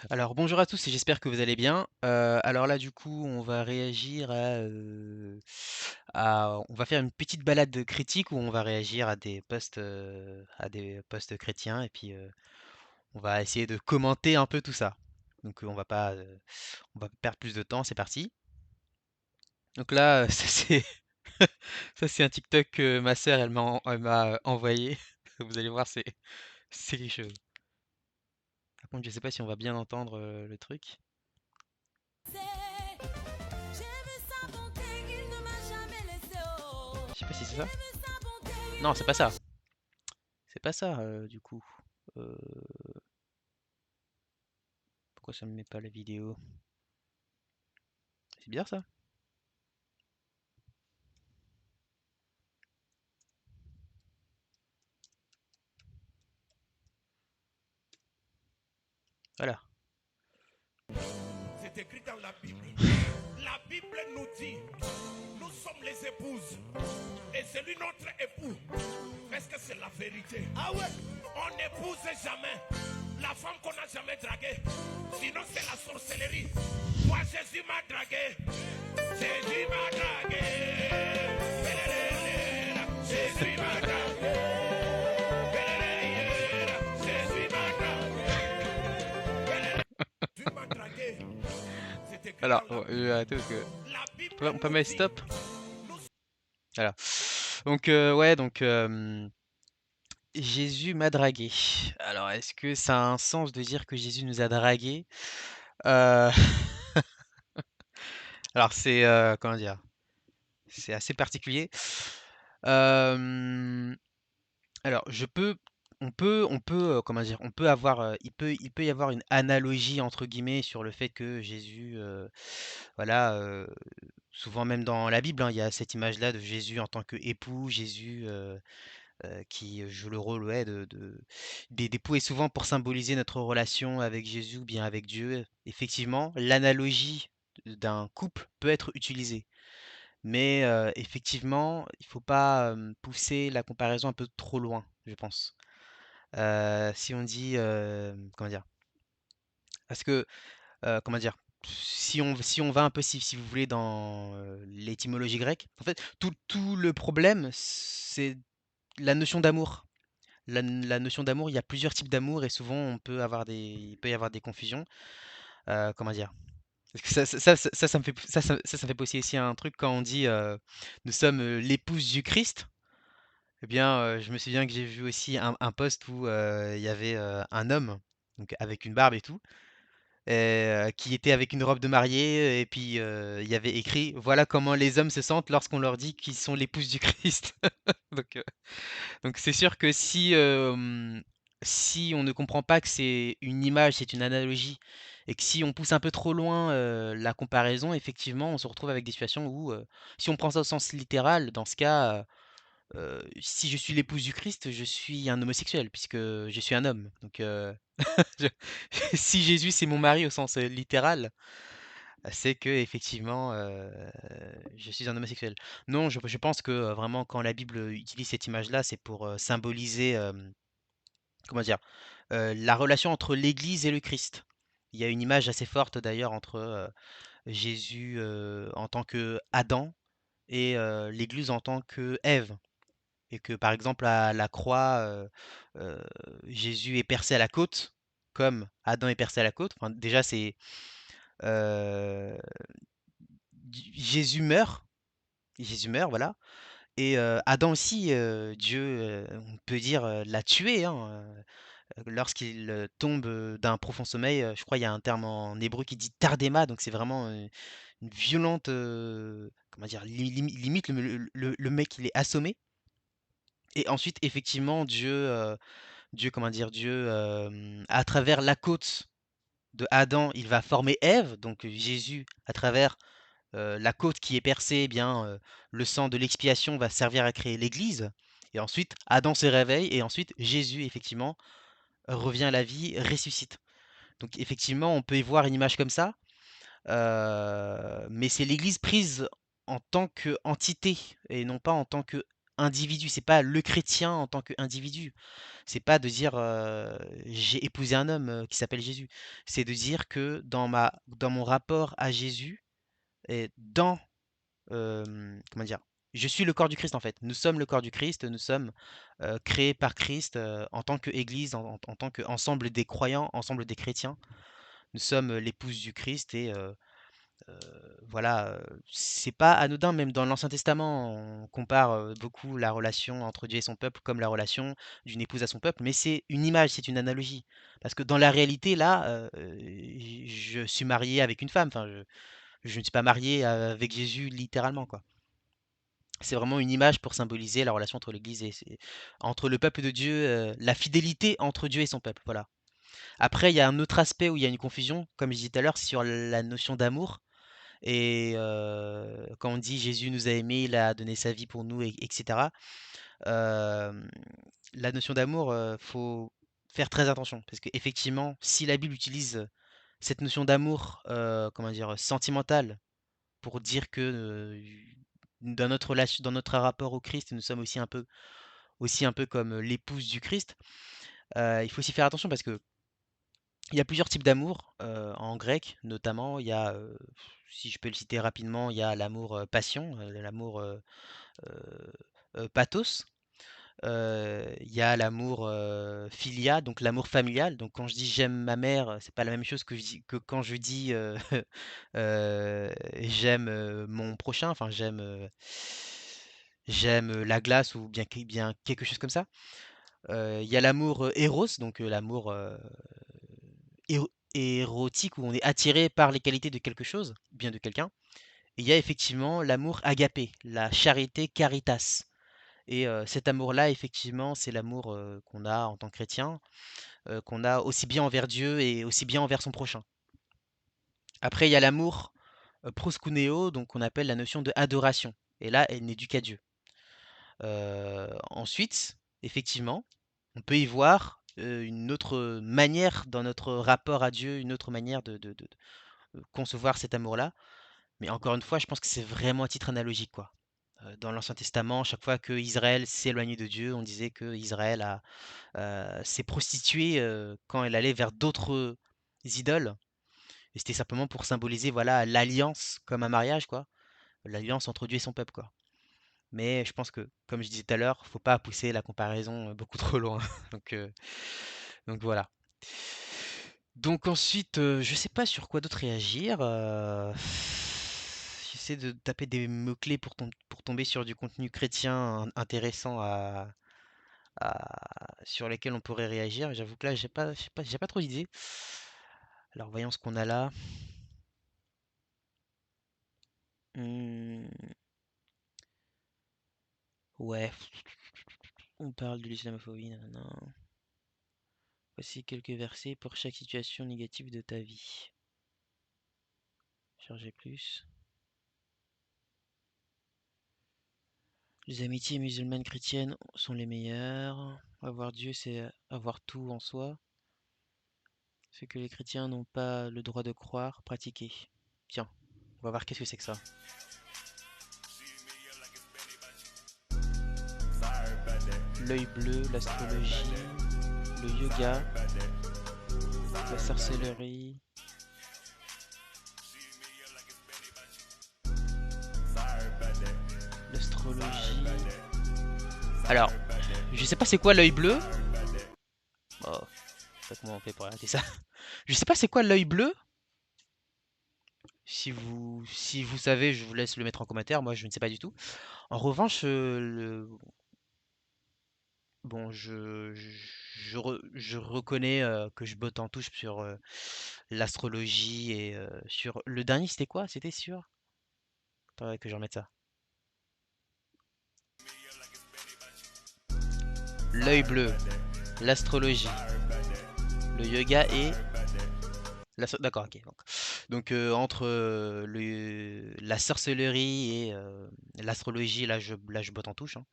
Alors bonjour à tous et j'espère que vous allez bien. Alors là du coup on va réagir on va faire une petite balade critique où on va réagir à des posts chrétiens et puis on va essayer de commenter un peu tout ça. Donc on va pas perdre plus de temps, c'est parti. Donc là ça c'est ça c'est un TikTok que ma sœur elle m'a envoyé. Vous allez voir c'est quelque chose. Par contre je sais pas si on va bien entendre le truc. Je sais pas si c'est ça. Non, c'est pas ça. C'est pas ça, du coup. Euh, Pourquoi ça me met pas la vidéo? C'est bizarre ça. Voilà. C'est écrit dans la Bible. La Bible nous dit, nous sommes les épouses et c'est lui notre époux. Est-ce que c'est la vérité? Ah ouais. On n'épouse jamais la femme qu'on n'a jamais draguée. Sinon c'est la sorcellerie. Moi Jésus m'a dragué. Jésus m'a dragué. Jésus m'a dragué. Jésus m'a dragué. Tu m'as dragué. C'est écrit Alors, dans la je vais Bible. arrêter parce que La on Bible peut nous mettre dit, stop. nous Voilà. Donc ouais, donc Jésus m'a dragué. Alors, est-ce que ça a un sens de dire que Jésus nous a dragués? Euh, Alors comment dire? C'est assez particulier. Euh, Alors, on peut, comment dire, on peut avoir, il peut y avoir une analogie entre guillemets sur le fait que Jésus, voilà, souvent même dans la Bible, hein, il y a cette image-là de Jésus en tant qu'époux, Jésus qui joue le rôle, ouais, d'époux et souvent pour symboliser notre relation avec Jésus ou bien avec Dieu. Effectivement, l'analogie d'un couple peut être utilisée, mais effectivement, il faut pas pousser la comparaison un peu trop loin, je pense. Si on dit, comment dire? Parce que, comment dire? Si on va un peu, si vous voulez, dans, l'étymologie grecque, en fait, tout le problème, c'est la notion d'amour. La notion d'amour, il y a plusieurs types d'amour et souvent il peut y avoir des confusions. Comment dire? Parce que ça me fait ça me fait penser aussi à un truc quand on dit, «Nous sommes, l'épouse du Christ». Eh bien, je me souviens que j'ai vu aussi un post où, il y avait, un homme, donc avec une barbe et tout, qui était avec une robe de mariée et puis, il y avait écrit: «Voilà comment les hommes se sentent lorsqu'on leur dit qu'ils sont l'épouse du Christ». Donc, donc c'est sûr que si on ne comprend pas que c'est une image, c'est une analogie et que si on pousse un peu trop loin, la comparaison, effectivement, on se retrouve avec des situations où, si on prend ça au sens littéral, dans ce cas, si je suis l'épouse du Christ, je suis un homosexuel puisque je suis un homme. Donc, je si Jésus, c'est mon mari au sens, littéral, c'est qu'effectivement, je suis un homosexuel. Non, je pense que, vraiment quand la Bible, utilise cette image-là, c'est pour, symboliser, comment dire? La relation entre l'Église et le Christ. Il y a une image assez forte d'ailleurs entre, Jésus, en tant que Adam et l'Église en tant que Ève. Et que par exemple à la croix, Jésus est percé à la côte, comme Adam est percé à la côte. Enfin, déjà c'est, heu, Jésus meurt, voilà. Et Adam aussi, Dieu, on peut dire, l'a tué, hein, lorsqu'il, tombe, d'un profond sommeil, je crois il y a un terme en hébreu qui dit tardéma, donc c'est vraiment, une violente, comment dire? Limite le mec il est assommé et ensuite effectivement Dieu, comment dire? Dieu, à travers la côte de Adam, il va former Ève, donc Jésus à travers, la côte qui est percée, eh bien, le sang de l'expiation va servir à créer l'Église et ensuite Adam se réveille et ensuite Jésus effectivement revient à la vie, ressuscite. Donc effectivement, on peut y voir une image comme ça, mais c'est l'Église prise en tant qu'entité et non pas en tant individu, c'est pas le chrétien en tant qu'individu. C'est pas de dire, j'ai épousé un homme, qui s'appelle Jésus. C'est de dire que dans mon rapport à Jésus et comment dire? Je suis le corps du Christ, en fait. Nous sommes le corps du Christ, nous sommes, créés par Christ, en tant qu'Église, en tant qu'ensemble des croyants, ensemble des chrétiens. Nous sommes, l'épouse du Christ et Heu, voilà, c'est pas anodin, même dans l'Ancien Testament, on compare, beaucoup la relation entre Dieu et son peuple comme la relation d'une épouse à son peuple, mais c'est une image, c'est une analogie. Parce que dans la réalité, là, je suis marié avec une femme, enfin, je ne suis pas marié avec Jésus littéralement, quoi. C'est vraiment une image pour symboliser la relation entre l'Église et entre le peuple de Dieu, la fidélité entre Dieu et son peuple, voilà. Après, il y a un autre aspect où il y a une confusion, comme je disais tout à l'heure, c'est sur la notion d'amour. Et quand on dit: «Jésus nous a aimés, il a donné sa vie pour nous» et etc. La notion d'amour, faut faire très attention parce qu'effectivement, si la Bible utilise cette notion d'amour, comment dire? Sentimentale pour dire que, dans notre rapport au Christ, nous sommes aussi un peu comme, l'épouse du Christ, il faut aussi faire attention parce qu'il y a plusieurs types d'amour, en grec notamment. Il y a, si je peux le citer rapidement, il y a l'amour, passion, l'amour, heu pathos. Il y a l'amour, philia, donc l'amour familial. Donc quand je dis: «J'aime ma mère», c'est pas la même chose que quand je dis, «J'aime, mon prochain», enfin j'aime, la glace ou bien quelque chose comme ça. Il y a l'amour, éros, donc l'amour, érotique où on est attiré par les qualités de quelque chose, bien de quelqu'un. Et il y a effectivement l'amour agapé, la charité caritas. Et cet amour-là, effectivement, c'est l'amour, qu'on a en tant que chrétien, qu'on a aussi bien envers Dieu et aussi bien envers son prochain. Après, il y a l'amour, proskuneo, donc on appelle la notion de adoration. Et là, elle n'est due qu'à Dieu. Ensuite, effectivement, on peut y voir, une autre manière dans notre rapport à Dieu, une autre manière de concevoir cet amour-là. Mais encore une fois, je pense que c'est vraiment à titre analogique, quoi. Dans l'Ancien Testament, chaque fois que Israël s'éloignait de Dieu, on disait que Israël s'est prostitué, quand elle allait vers d'autres idoles. Et c'était simplement pour symboliser, voilà, l'alliance comme un mariage, quoi. L'alliance entre Dieu et son peuple, quoi. Mais je pense que, comme je disais tout à l'heure, faut pas pousser la comparaison, beaucoup trop loin. Donc, heu, donc voilà. Donc ensuite, je sais pas sur quoi d'autre réagir, j'essaie de taper des mots-clés pour tomber sur du contenu chrétien intéressant sur lesquels on pourrait réagir. J'avoue que là, j'ai pas trop d'idées. Alors voyons ce qu'on a là. Mmh, ouais, on parle de l'islamophobie, nanana. Voici quelques versets pour chaque situation négative de ta vie. Chargez plus. Les amitiés musulmanes chrétiennes sont les meilleures. Avoir Dieu, c'est avoir tout en soi. Ce que les chrétiens n'ont pas le droit de croire, pratiquer. Tiens, on va voir qu'est-ce que c'est que ça. L'œil bleu, l'astrologie, le yoga, la sorcellerie, l'astrologie. Alors, je sais pas c'est quoi l'œil bleu. Oh, je sais pas comment on fait pour arrêter ça. Je sais pas c'est quoi l'œil bleu. Si vous savez, je vous laisse le mettre en commentaire. Moi, je ne sais pas du tout. En revanche, bon, je reconnais que je botte en touche sur l'astrologie et sur le dernier, c'était quoi? C'était sur? Faudrait que je remette ça. L'œil bleu, l'astrologie, le yoga et d'accord, ok. Donc, entre la sorcellerie et l'astrologie, là, je botte en touche, hein.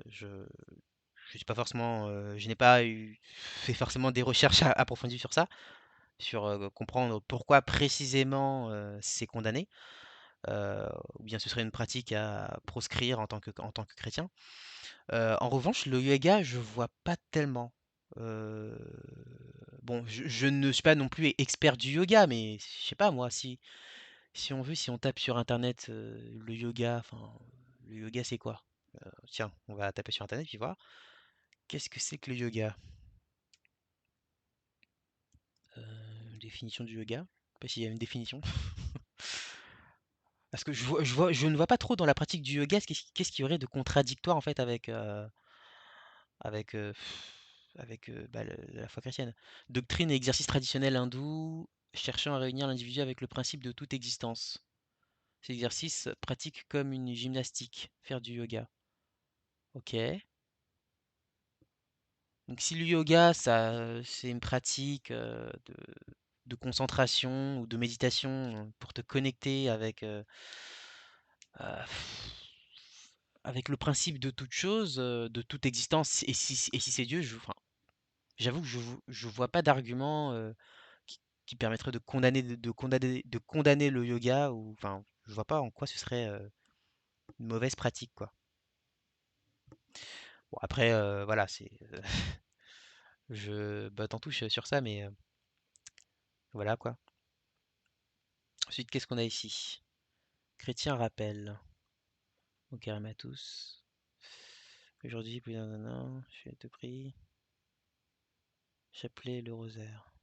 Je suis pas forcément, je n'ai pas fait forcément des recherches approfondies sur ça, sur comprendre pourquoi précisément c'est condamné. ou bien ce serait une pratique à proscrire en tant que chrétien. En revanche, le yoga, je vois pas tellement. Heu, bon, je ne suis pas non plus expert du yoga, mais je sais pas moi, si on tape sur internet, le yoga, enfin, le yoga c'est quoi? Tiens, on va taper sur internet puis voir. Qu'est-ce que c'est que le yoga? Définition du yoga? Je sais pas s'il y a une définition. Parce que je ne vois pas trop dans la pratique du yoga qu'est-ce qu'il y aurait de contradictoire en fait avec, bah, la foi chrétienne. Doctrine et exercice traditionnel hindou cherchant à réunir l'individu avec le principe de toute existence. Ces exercices pratiquent comme une gymnastique, faire du yoga. Ok. Donc si le yoga, c'est une pratique de concentration ou de méditation pour te connecter euh, avec le principe de toute chose, de toute existence, et si c'est Dieu, enfin, j'avoue que je vois pas d'argument qui permettrait de condamner le yoga, ou enfin, je vois pas en quoi ce serait une mauvaise pratique, quoi. Bon, après, voilà, je botte en touche sur ça, mais voilà, quoi. Ensuite, qu'est-ce qu'on a ici? Chrétien rappel. Au carême à tous. Aujourd'hui, plus d'un an, je suis à tout prix. Chapelet le rosaire.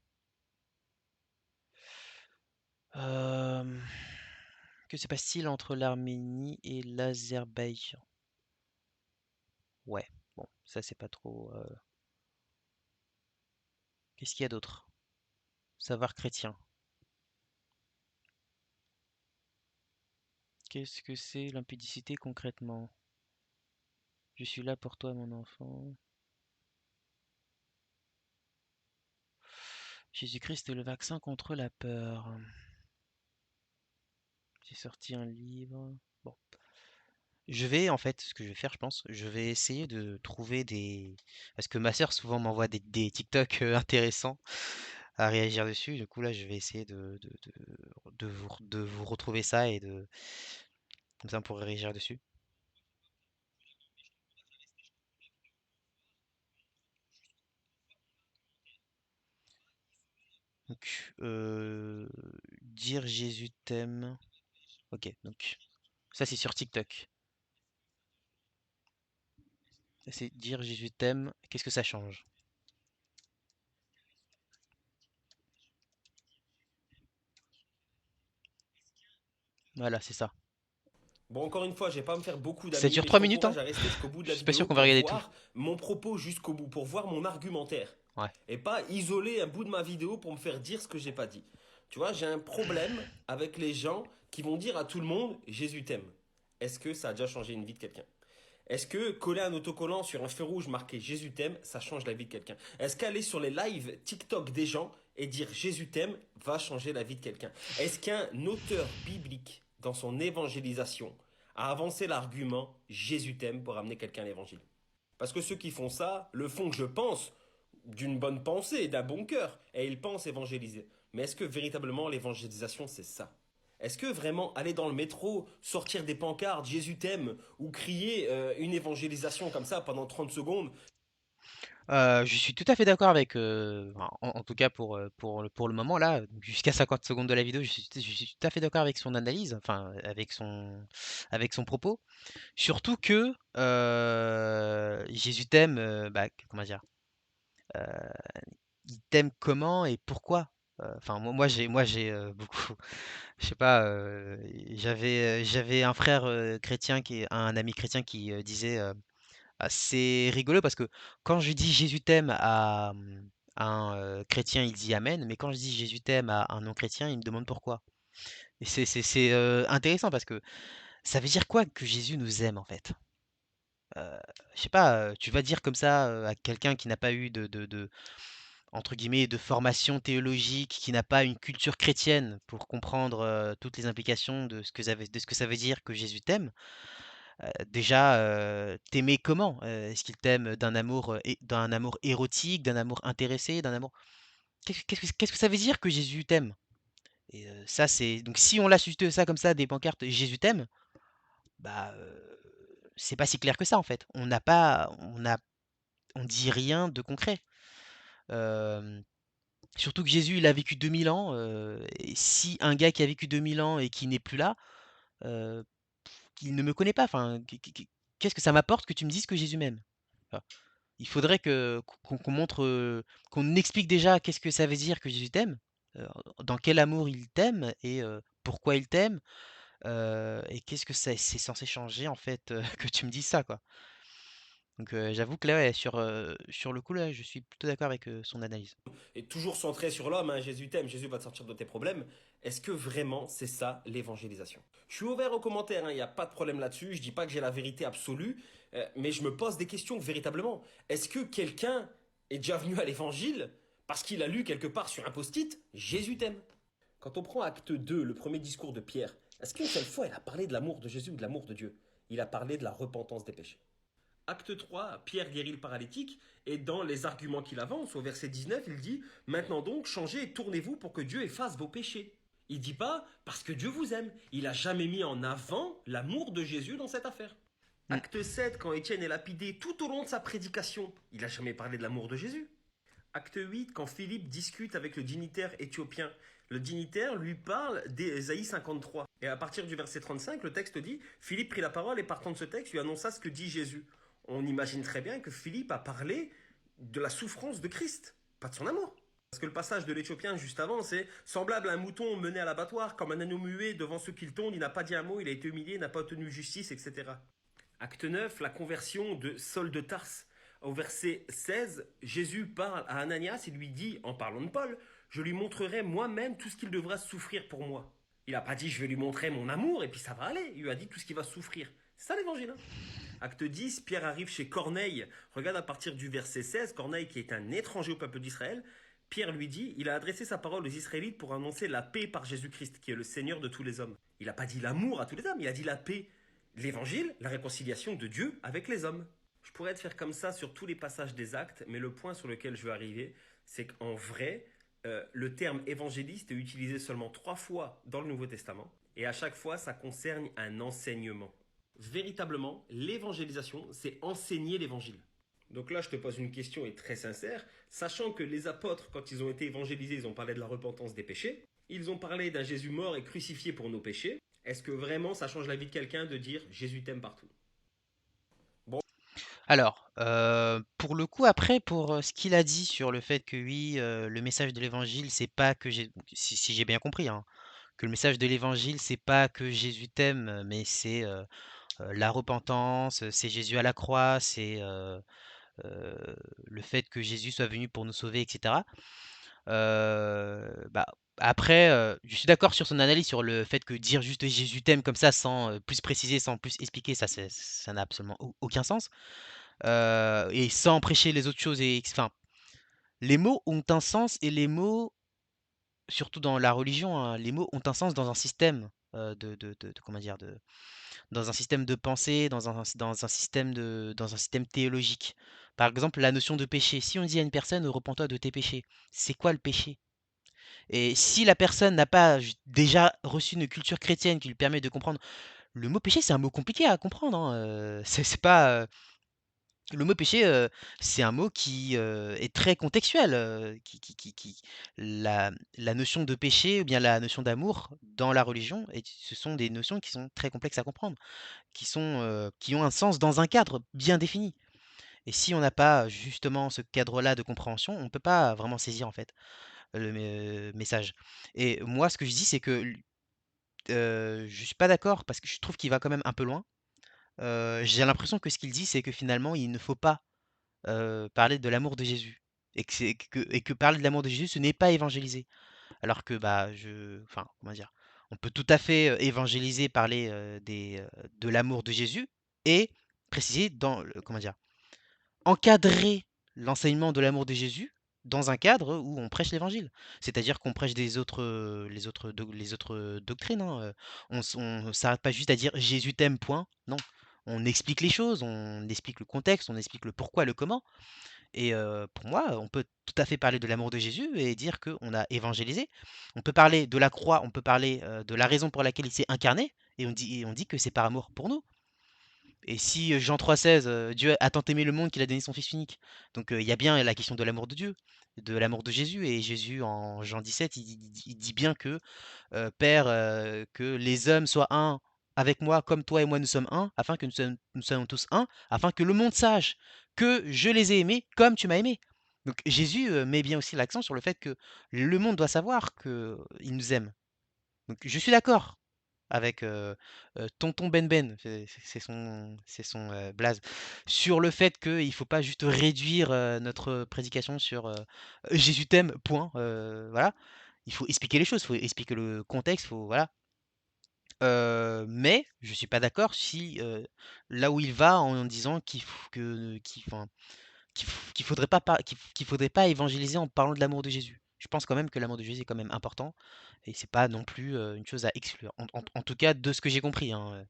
Euh, Que se passe-t-il entre l'Arménie et l'Azerbaïdjan? Ouais, bon, ça c'est pas trop. Qu'est-ce qu'il y a d'autre? Savoir chrétien. Qu'est-ce que c'est l'impudicité concrètement? Je suis là pour toi, mon enfant. Jésus-Christ est le vaccin contre la peur. J'ai sorti un livre. Bon. Je vais, en fait, ce que je vais faire, je pense, je vais essayer de trouver des. Parce que ma sœur souvent m'envoie des TikTok intéressants à réagir dessus. Du coup, là, je vais essayer de vous retrouver ça et de. Comme ça, on pourrait réagir dessus. Donc, dire Jésus t'aime. Ok, donc ça, c'est sur TikTok. Ça, c'est dire Jésus t'aime. Qu'est-ce que ça change? Voilà, c'est ça. Bon, encore une fois, je vais pas me faire beaucoup Ça d'amis, dure mais je 3 minutes, hein? t'encourage à rester jusqu'au bout de Je la suis pas sûr vidéo qu'on va pour regarder tout. voir mon propos jusqu'au bout, pour voir mon argumentaire. Ouais. Et pas isoler un bout de ma vidéo pour me faire dire ce que j'ai pas dit. Tu vois, j'ai un problème avec les gens qui vont dire à tout le monde Jésus t'aime. Est-ce que ça a déjà changé une vie de quelqu'un? Est-ce que coller un autocollant sur un feu rouge marqué Jésus t'aime, ça change la vie de quelqu'un? Est-ce qu'aller sur les lives TikTok des gens et dire Jésus t'aime va changer la vie de quelqu'un? Est-ce qu'un auteur biblique, dans son évangélisation, a avancé l'argument Jésus t'aime pour amener quelqu'un à l'évangile? Parce que ceux qui font ça le font, je pense, d'une bonne pensée, d'un bon cœur, et ils pensent évangéliser. Mais est-ce que véritablement l'évangélisation, c'est ça? Est-ce que vraiment aller dans le métro, sortir des pancartes, Jésus t'aime, ou crier une évangélisation comme ça pendant 30 secondes? Je suis tout à fait d'accord avec, enfin, en tout cas pour le moment là, jusqu'à 50 secondes de la vidéo, je suis tout à fait d'accord avec son analyse, enfin avec son propos. Surtout que Jésus t'aime, bah, comment dire, euh, il t'aime comment et pourquoi? Enfin, moi j'ai beaucoup, je sais pas, j'avais un frère chrétien un ami chrétien qui disait. Ah, c'est rigolo parce que quand je dis Jésus t'aime à un chrétien, il dit Amen, mais quand je dis Jésus t'aime à un non-chrétien, il me demande pourquoi. Et c'est intéressant parce que ça veut dire quoi que Jésus nous aime en fait? Je sais pas, tu vas dire comme ça à quelqu'un qui n'a pas eu entre guillemets, de formation théologique, qui n'a pas une culture chrétienne pour comprendre toutes les implications de ce que ça veut dire que Jésus t'aime. Déjà, t'aimer comment? Est-ce qu'il t'aime d'un amour érotique, d'un amour intéressé, d'un amour qu'est-ce que ça veut dire que Jésus t'aime? Et ça, c'est donc si on lâche juste ça comme ça, des pancartes «Jésus t'aime», bah, c'est pas si clair que ça, en fait. On dit rien de concret. Hem, Surtout que Jésus, il a vécu 2000 ans, et si un gars qui a vécu 2000 ans et qui n'est plus là, heu, qu'il ne me connaît pas, enfin, qu'est-ce que ça m'apporte que tu me dises que Jésus m'aime? Enfin, il faudrait qu'on montre, qu'on explique déjà qu'est-ce que ça veut dire que Jésus t'aime, heu, dans quel amour il t'aime et pourquoi il t'aime, et qu'est-ce que c'est censé changer en fait, que tu me dises ça, quoi. Donc j'avoue que là, ouais, sur le coup, là, je suis plutôt d'accord avec, son analyse. Et toujours centré sur l'homme, hein, Jésus t'aime, Jésus va te sortir de tes problèmes. Est-ce que vraiment c'est ça l'évangélisation? Je suis ouvert aux commentaires, il n'y a pas de problème là-dessus, je dis pas que j'ai la vérité absolue, mais je me pose des questions véritablement. Est-ce que quelqu'un est déjà venu à l'évangile parce qu'il a lu quelque part sur un post-it Jésus t'aime? Quand on prend acte 2, le premier discours de Pierre, est-ce qu'une seule fois il a parlé de l'amour de Jésus ou de l'amour de Dieu? Il a parlé de la repentance des péchés. Acte 3, Pierre guérit le paralytique, et dans les arguments qu'il avance, au verset 19, il dit: Maintenant donc, changez et tournez-vous pour que Dieu efface vos péchés. Il dit pas parce que Dieu vous aime. Il a jamais mis en avant l'amour de Jésus dans cette affaire. Mmh. Acte 7, quand Étienne est lapidé tout au long de sa prédication, il n'a jamais parlé de l'amour de Jésus. Acte 8, quand Philippe discute avec le dignitaire éthiopien, le dignitaire lui parle d'Ésaïe 53. Et à partir du verset 35, le texte dit: Philippe prit la parole et partant de ce texte, lui annonça ce que dit Jésus. On imagine très bien que Philippe a parlé de la souffrance de Christ, pas de son amour. Parce que le passage de l'Éthiopien juste avant, c'est semblable à un mouton mené à l'abattoir, comme un agneau muet devant ceux qui le tondent, il n'a pas dit un mot, il a été humilié, il n'a pas obtenu justice, etc. Acte 9, la conversion de Saul de Tarse. Au verset 16, Jésus parle à Ananias et lui dit, en parlant de Paul: Je lui montrerai moi-même tout ce qu'il devra souffrir pour moi. Il n'a pas dit je vais lui montrer mon amour et puis ça va aller. Il lui a dit tout ce qu'il va souffrir. C'est ça l'évangile. Hein. Acte 10, Pierre arrive chez Corneille. Regarde à partir du verset 16, Corneille qui est un étranger au peuple d'Israël. Pierre lui dit, il a adressé sa parole aux Israélites pour annoncer la paix par Jésus-Christ, qui est le Seigneur de tous les hommes. Il n'a pas dit l'amour à tous les hommes, il a dit la paix. L'évangile, la réconciliation de Dieu avec les hommes. Je pourrais te faire comme ça sur tous les passages des actes, mais le point sur lequel je veux arriver, c'est qu'en vrai, le terme évangéliste est utilisé seulement 3 fois dans le Nouveau Testament, et à chaque fois, ça concerne un enseignement. Véritablement, l'évangélisation, c'est enseigner l'évangile. Donc là, je te pose une question et très sincère, sachant que les apôtres, quand ils ont été évangélisés, ils ont parlé de la repentance des péchés, ils ont parlé d'un Jésus mort et crucifié pour nos péchés. Est-ce que vraiment ça change la vie de quelqu'un de dire Jésus t'aime partout? Bon, Alors, pour le coup, après, pour, ce qu'il a dit sur le fait que oui, le message de l'évangile, c'est pas que j'ai si j'ai bien compris, hein, que le message de l'évangile, c'est pas que Jésus t'aime, mais c'est, la repentance, c'est Jésus à la croix, c'est, le fait que Jésus soit venu pour nous sauver et cetera. Bah, après, je suis d'accord sur son analyse sur le fait que dire juste «Jésus t'aime» comme ça sans, plus préciser, sans plus expliquer, ça n'a absolument aucun sens. Et sans prêcher les autres choses et enfin, les mots ont un sens et les mots, surtout dans la religion, hein, les mots ont un sens dans un système, comment dire? Dans un système de pensée, dans un système théologique. Par exemple, la notion de péché. Si on dit à une personne: «Repens-toi de tes péchés», c'est quoi le péché? Et si la personne n'a pas déjà reçu une culture chrétienne qui lui permet de comprendre le mot péché, c'est un mot compliqué à comprendre, hein, c'est pas, le mot péché, c'est un mot qui, est très contextuel, la notion de péché ou bien la notion d'amour dans la religion et ce sont des notions qui sont très complexes à comprendre, qui ont un sens dans un cadre bien défini et si on n'a pas justement ce cadre-là de compréhension, on ne peut pas vraiment saisir en fait le message et moi ce que je dis c'est que je suis pas d'accord parce que je trouve qu'il va quand même un peu loin. J'ai l'impression que ce qu'il dit, c'est que finalement il ne faut pas parler de l'amour de Jésus et que parler de l'amour de Jésus, ce n'est pas évangéliser. Alors que, bah, enfin, comment dire? On peut tout à fait, évangéliser, parler, de l'amour de Jésus et préciser dans le comment dire? Encadrer l'enseignement de l'amour de Jésus dans un cadre où on prêche l'évangile. C'est-à-dire qu'on prêche les autres doctrines, hein, on s'arrête pas juste à dire: «Jésus t'aime, point». Non, on explique les choses, on explique le contexte, on explique le pourquoi, le comment Et pour moi, on peut tout à fait parler de l'amour de Jésus et dire qu'on a évangélisé. On peut parler de la croix, on peut parler, de la raison pour laquelle il s'est incarné et on dit que c'est par amour pour nous. Et si, Jean 3,16, Dieu a tant aimé le monde qu'il a donné son fils unique. Donc, il y a bien la question de l'amour de Dieu, de l'amour de Jésus et Jésus en Jean 17, il dit bien que, «Père, que les hommes soient un avec moi comme toi et moi nous sommes un, afin que nous soyons tous un, afin que le monde sache que je les ai aimés comme tu m'as aimé». Donc Jésus, met bien aussi l'accent sur le fait que le monde doit savoir qu'il nous aime. Donc je suis d'accord avec, tonton Ben Ben, c'est son blaze, sur le fait qu'il ne faut pas juste réduire, notre prédication sur, «Jésus t'aime, point», voilà. Il faut expliquer les choses, il faut expliquer le contexte, faut voilà. Mais je suis pas d'accord si, là où il va en disant qu'il f que qu'il enfin, qu'il faudrait pas évangéliser en parlant de l'amour de Jésus. Je pense quand même que l'amour de Jésus est quand même important et c'est pas non plus, une chose à exclure. En tout cas de ce que j'ai compris, hein,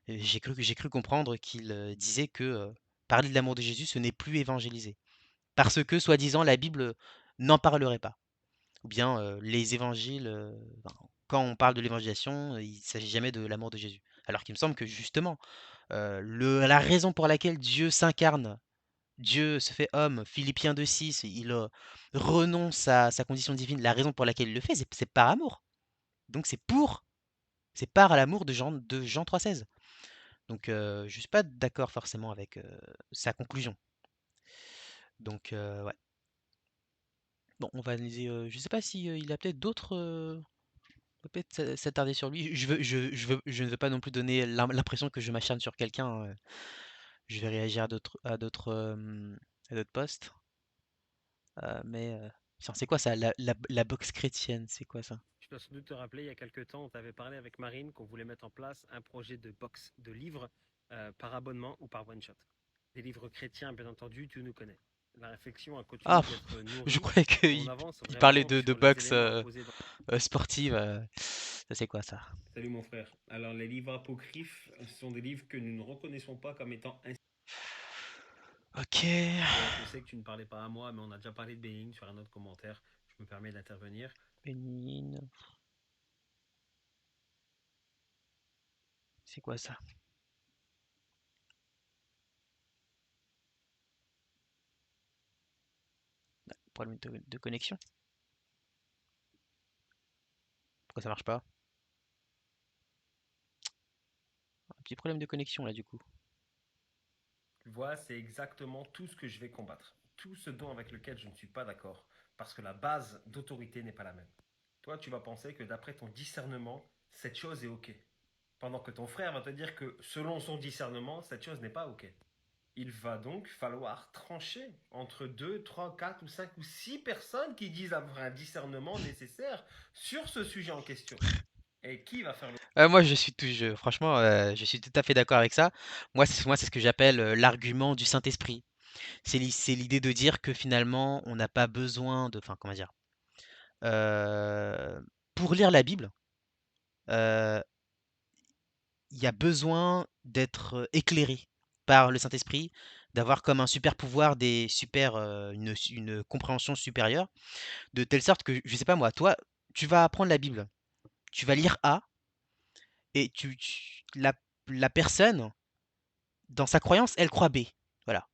j'ai cru comprendre qu'il, disait que, parler de l'amour de Jésus, ce n'est plus évangéliser. Parce que soi-disant la Bible, n'en parlerait pas. Ou bien, les évangiles, enfin, quand on parle de l'évangélisation, il s'agit jamais de l'amour de Jésus. Alors qu'il me semble que justement, la raison pour laquelle Dieu s'incarne, Dieu se fait homme, Philippiens 2,6, il, renonce à sa condition divine. La raison pour laquelle il le fait, c'est par amour. Donc c'est par l'amour de Jean 3,16. Donc je suis pas d'accord forcément avec, sa conclusion. Donc ouais. Bon, on va analyser, je sais pas si, il a peut-être d'autres, on peut peut-être s'attarder sur lui. Je ne veux pas non plus donner l'impression que je m'acharne sur quelqu'un, je vais réagir à d'autres posts. Mais tiens, c'est quoi ça? La boxe chrétienne, c'est quoi ça? Tu dois sans doute te rappeler, il y a quelques temps, on t'avait parlé avec Marine qu'on voulait mettre en place un projet de box de livres par abonnement ou par one shot. Des livres chrétiens, bien entendu, tu nous connais. La réflexion a Ah, continué d'être je nourrie croyais et on qu'il avance il parlait vraiment de sur les boxe, éléments à poser dans. sportive. Ça c'est quoi ça? Salut mon frère. Alors les livres apocryphes sont des livres que nous ne reconnaissons pas comme étant ainsi. Ok. Je sais que tu ne parlais pas à moi, mais on a déjà parlé de Being sur un autre commentaire. Je me permets d'intervenir. Bénigne. C'est quoi ça? Problème de connexion? Pourquoi ça marche pas? Un petit problème de connexion là du coup. Tu vois, c'est exactement tout ce que je vais combattre. Tout ce dont avec lequel je ne suis pas d'accord. Parce que la base d'autorité n'est pas la même. Toi, tu vas penser que d'après ton discernement, cette chose est OK. Pendant que ton frère va te dire que selon son discernement, cette chose n'est pas OK. Il va donc falloir trancher entre 2, 3, 4 ou 5 ou 6 personnes qui disent avoir un discernement nécessaire sur ce sujet en question. Et qui va faire le. Moi franchement, je suis tout à fait d'accord avec ça. Moi c'est ce que j'appelle, l'argument du Saint-Esprit. C'est l'idée de dire que finalement on n'a pas besoin de, enfin comment dire? Pour lire la Bible, heu, il y a besoin d'être, éclairé par le Saint-Esprit, d'avoir comme un super pouvoir une compréhension supérieure, de telle sorte que, je sais pas moi, toi, tu vas apprendre la Bible, tu vas lire A et la personne, dans sa croyance, elle croit B. Voilà.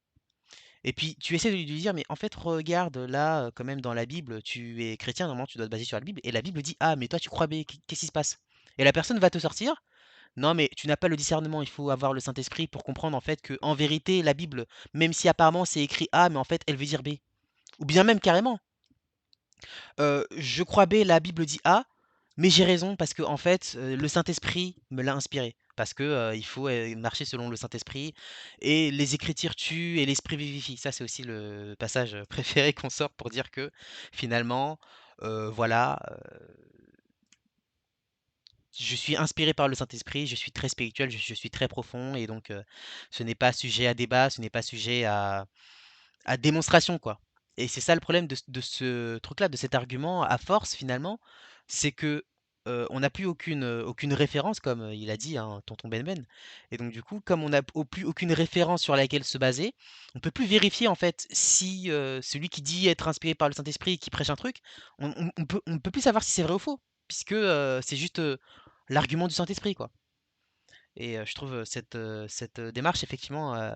Et puis tu essaies de lui dire: «Mais en fait, regarde là, quand même dans la Bible, tu es chrétien, normalement tu dois te baser sur la Bible et la Bible dit A, mais toi tu crois B, qu'est-ce qui se passe?» Et la personne va te sortir: «Non, mais tu n'as pas le discernement, il faut avoir le Saint-Esprit pour comprendre en fait que en vérité la Bible, même si apparemment c'est écrit A, mais en fait elle veut dire B». Ou bien même carrément: «Je crois B, la Bible dit A, mais j'ai raison parce que en fait, le Saint-Esprit me l'a inspiré». Parce que, il faut, marcher selon le Saint-Esprit et les Écritures tuent et l'Esprit vivifie. Ça, c'est aussi le passage, préféré qu'on sort pour dire que finalement, voilà, je suis inspiré par le Saint-Esprit, je suis très spirituel, je suis très profond et donc ce n'est pas sujet à débat, ce n'est pas sujet à démonstration, quoi. Et c'est ça le problème de ce truc-là, de cet argument à force finalement, c'est que on n'a plus aucune référence comme, il a dit, hein, tonton Ben Ben et donc du coup, comme on n'a plus aucune référence sur laquelle se baser, on peut plus vérifier en fait si, celui qui dit être inspiré par le Saint-Esprit et qui prêche un truc, on peut plus savoir si c'est vrai ou faux puisque, c'est juste, l'argument du Saint-Esprit, quoi et je trouve, cette démarche effectivement,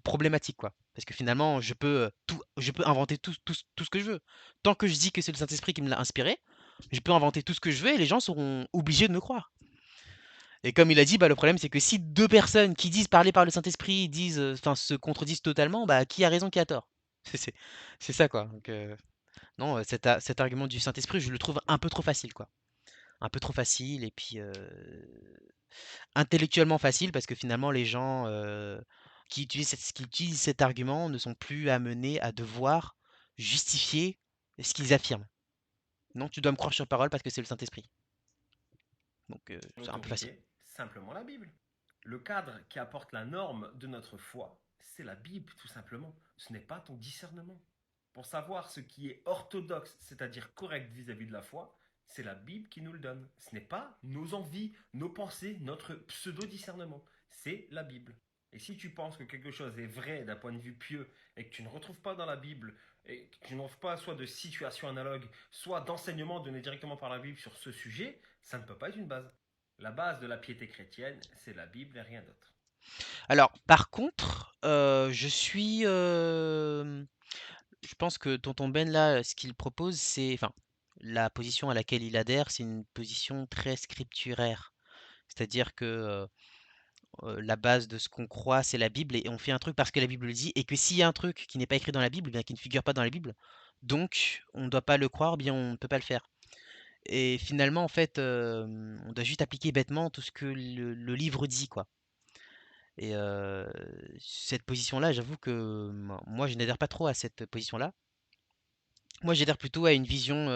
problématique, quoi. Parce que finalement, je peux inventer tout ce que je veux. Tant que je dis que c'est le Saint-Esprit qui me l'a inspiré, je peux inventer tout ce que je veux et les gens seront obligés de me croire. Et comme il a dit, bah, le problème c'est que si 2 personnes qui disent parler par le Saint-Esprit disent, enfin se contredisent totalement, bah, qui a raison, qui a tort? C'est c'est c'est ça, quoi. Donc non, cet argument du Saint-Esprit, je le trouve un peu trop facile, quoi. Un peu trop facile et puis, intellectuellement facile parce que finalement les gens, qui utilisent cet argument ne sont plus amenés à devoir justifier ce qu'ils affirment. Non, tu dois me croire sur parole parce que c'est le Saint-Esprit. Donc c'est un peu facile. L'autorité, simplement la Bible. Le cadre qui apporte la norme de notre foi, c'est la Bible, tout simplement. Ce n'est pas ton discernement. Pour savoir ce qui est orthodoxe, c'est-à-dire correct vis-à-vis de la foi, c'est la Bible qui nous le donne. Ce n'est pas nos envies, nos pensées, notre pseudo-discernement. C'est la Bible. Et si tu penses que quelque chose est vrai d'un point de vue pieux et que tu ne retrouves pas dans la Bible, et que tu ne retrouves pas soit de situation analogue, soit d'enseignement donné directement par la Bible sur ce sujet, ça ne peut pas être une base. La base de la piété chrétienne, c'est la Bible et rien d'autre. Alors, par contre, je pense que tonton Ben là, ce qu'il propose, c'est, enfin, la position à laquelle il adhère, c'est une position très scripturaire. C'est-à-dire que la base de ce qu'on croit, c'est la Bible et on fait un truc parce que la Bible le dit et que s'il y a un truc qui n'est pas écrit dans la Bible, eh bien qui ne figure pas dans la Bible, donc on ne doit pas le croire, bien on ne peut pas le faire. Et finalement, en fait, on doit juste appliquer bêtement tout ce que le livre dit, quoi. Et cette position-là, j'avoue que moi, je n'adhère pas trop à cette position-là. Moi, j'adhère plutôt à une vision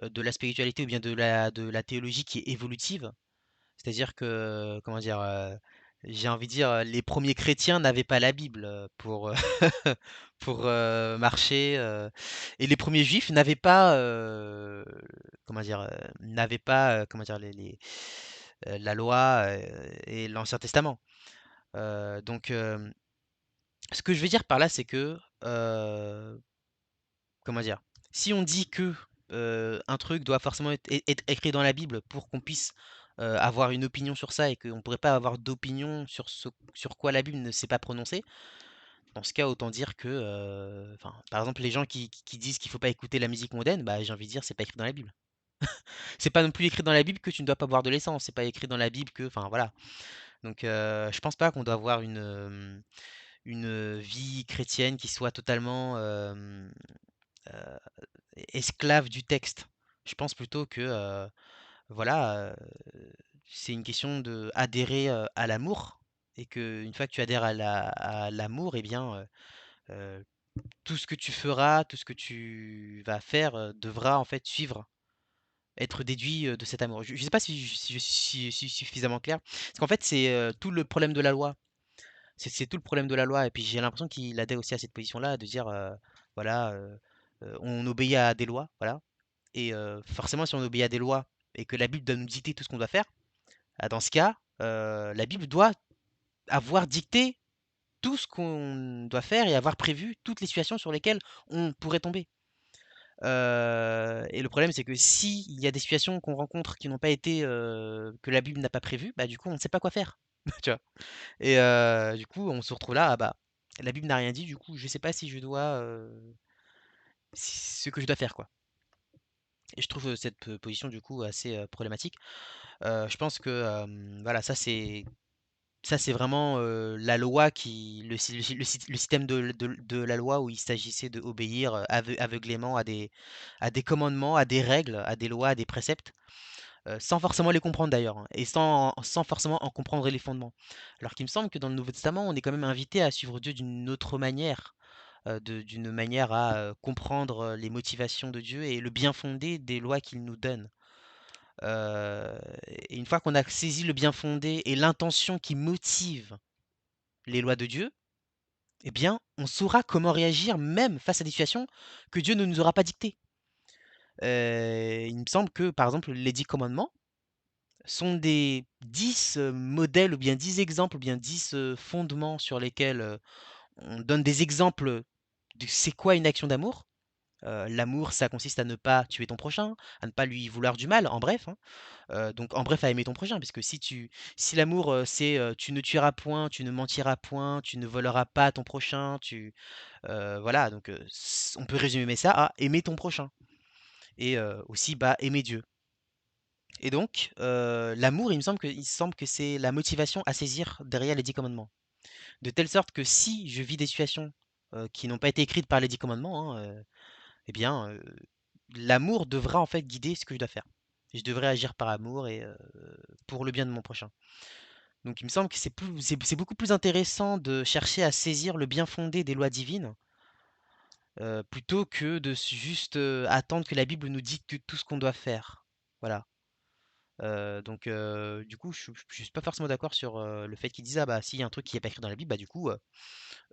de la spiritualité ou bien de la théologie qui est évolutive. C'est-à-dire que, comment dire, j'ai envie de dire, les premiers chrétiens n'avaient pas la Bible pour, pour marcher, et les premiers juifs n'avaient pas, comment dire, comment dire, la loi et l'Ancien Testament. Donc, ce que je veux dire par là, c'est que, comment dire, si on dit que un truc doit forcément être écrit dans la Bible pour qu'on puisse avoir une opinion sur ça et qu'on ne pourrait pas avoir d'opinion sur quoi la Bible ne s'est pas prononcée, dans ce cas, autant dire que, enfin, par exemple, les gens qui disent qu'il ne faut pas écouter la musique mondaine, bah, j'ai envie de dire, c'est pas écrit dans la Bible. C'est pas non plus écrit dans la Bible que tu ne dois pas boire de l'essence, c'est pas écrit dans la Bible que, enfin voilà. Donc, je pense pas qu'on doit avoir une vie chrétienne qui soit totalement euh, esclave du texte. Je pense plutôt que, voilà, c'est une question de adhérer, à l'amour et qu'une fois que tu adhères à l'amour et bien, heu, tout ce que tu feras, tout ce que tu vas faire, devra en fait suivre, être déduit, de cet amour. Je sais pas si je suis suffisamment clair? Parce qu'en fait, c'est, tout le problème de la loi. C'est tout le problème de la loi et puis j'ai l'impression qu'il adhère aussi à cette position-là de dire, voilà, on obéit à des lois, voilà et forcément si on obéit à des lois et que la Bible doit nous dicter tout ce qu'on doit faire, ah dans ce cas, la Bible doit avoir dicté tout ce qu'on doit faire et avoir prévu toutes les situations sur lesquelles on pourrait tomber. Et le problème c'est que s'il y a des situations qu'on rencontre qui n'ont pas été, que la Bible n'a pas prévues, bah, du coup on ne sait pas quoi faire. Tu vois? Et du coup, on se retrouve là, ah bah, la Bible n'a rien dit, du coup, je sais pas si je dois, ce que je dois faire, quoi. Et je trouve, cette, position, du coup, assez, problématique. Je pense que, voilà, ça c'est vraiment, la loi qui le système de la loi où il s'agissait d'obéir, aveuglément à des commandements, à des règles, à des lois, à des préceptes. Sans forcément les comprendre d'ailleurs, hein, et sans forcément en comprendre les fondements. Alors qu'il me semble que dans le Nouveau Testament, on est quand même invité à suivre Dieu d'une autre manière, d'une manière à comprendre les motivations de Dieu et le bien fondé des lois qu'il nous donne. Et une fois qu'on a saisi le bien fondé et l'intention qui motive les lois de Dieu, eh bien, on saura comment réagir même face à des situations que Dieu ne nous aura pas dictées. il me semble que, par exemple, les 10 commandements sont des 10 modèles ou bien 10 exemples ou bien 10 fondements sur lesquels, on donne des exemples de c'est quoi une action d'amour. L'amour, ça consiste à ne pas tuer ton prochain, à ne pas lui vouloir du mal, en bref, hein. Donc en bref, à aimer ton prochain, parce que si l'amour, c'est, tu ne tueras point, tu ne mentiras point, tu ne voleras pas ton prochain, voilà, donc on peut résumer ça à aimer ton prochain et aussi, bah, aimer Dieu. Et donc, l'amour, il me semble que c'est la motivation à saisir derrière les 10 commandements. De telle sorte que si je vis des situations, qui n'ont pas été écrites par les 10 commandements, hein, eh bien, l'amour devra en fait guider ce que je dois faire. Je devrais agir par amour et pour le bien de mon prochain. Donc il me semble que c'est beaucoup plus intéressant de chercher à saisir le bien fondé des lois divines, plutôt que de juste, attendre que la Bible nous dicte tout ce qu'on doit faire. Voilà. Donc du coup, je suis pas forcément d'accord sur, le fait qu'ils disent: «Ah bah, s'il y a un truc qui est pas écrit dans la Bible, bah, du coup,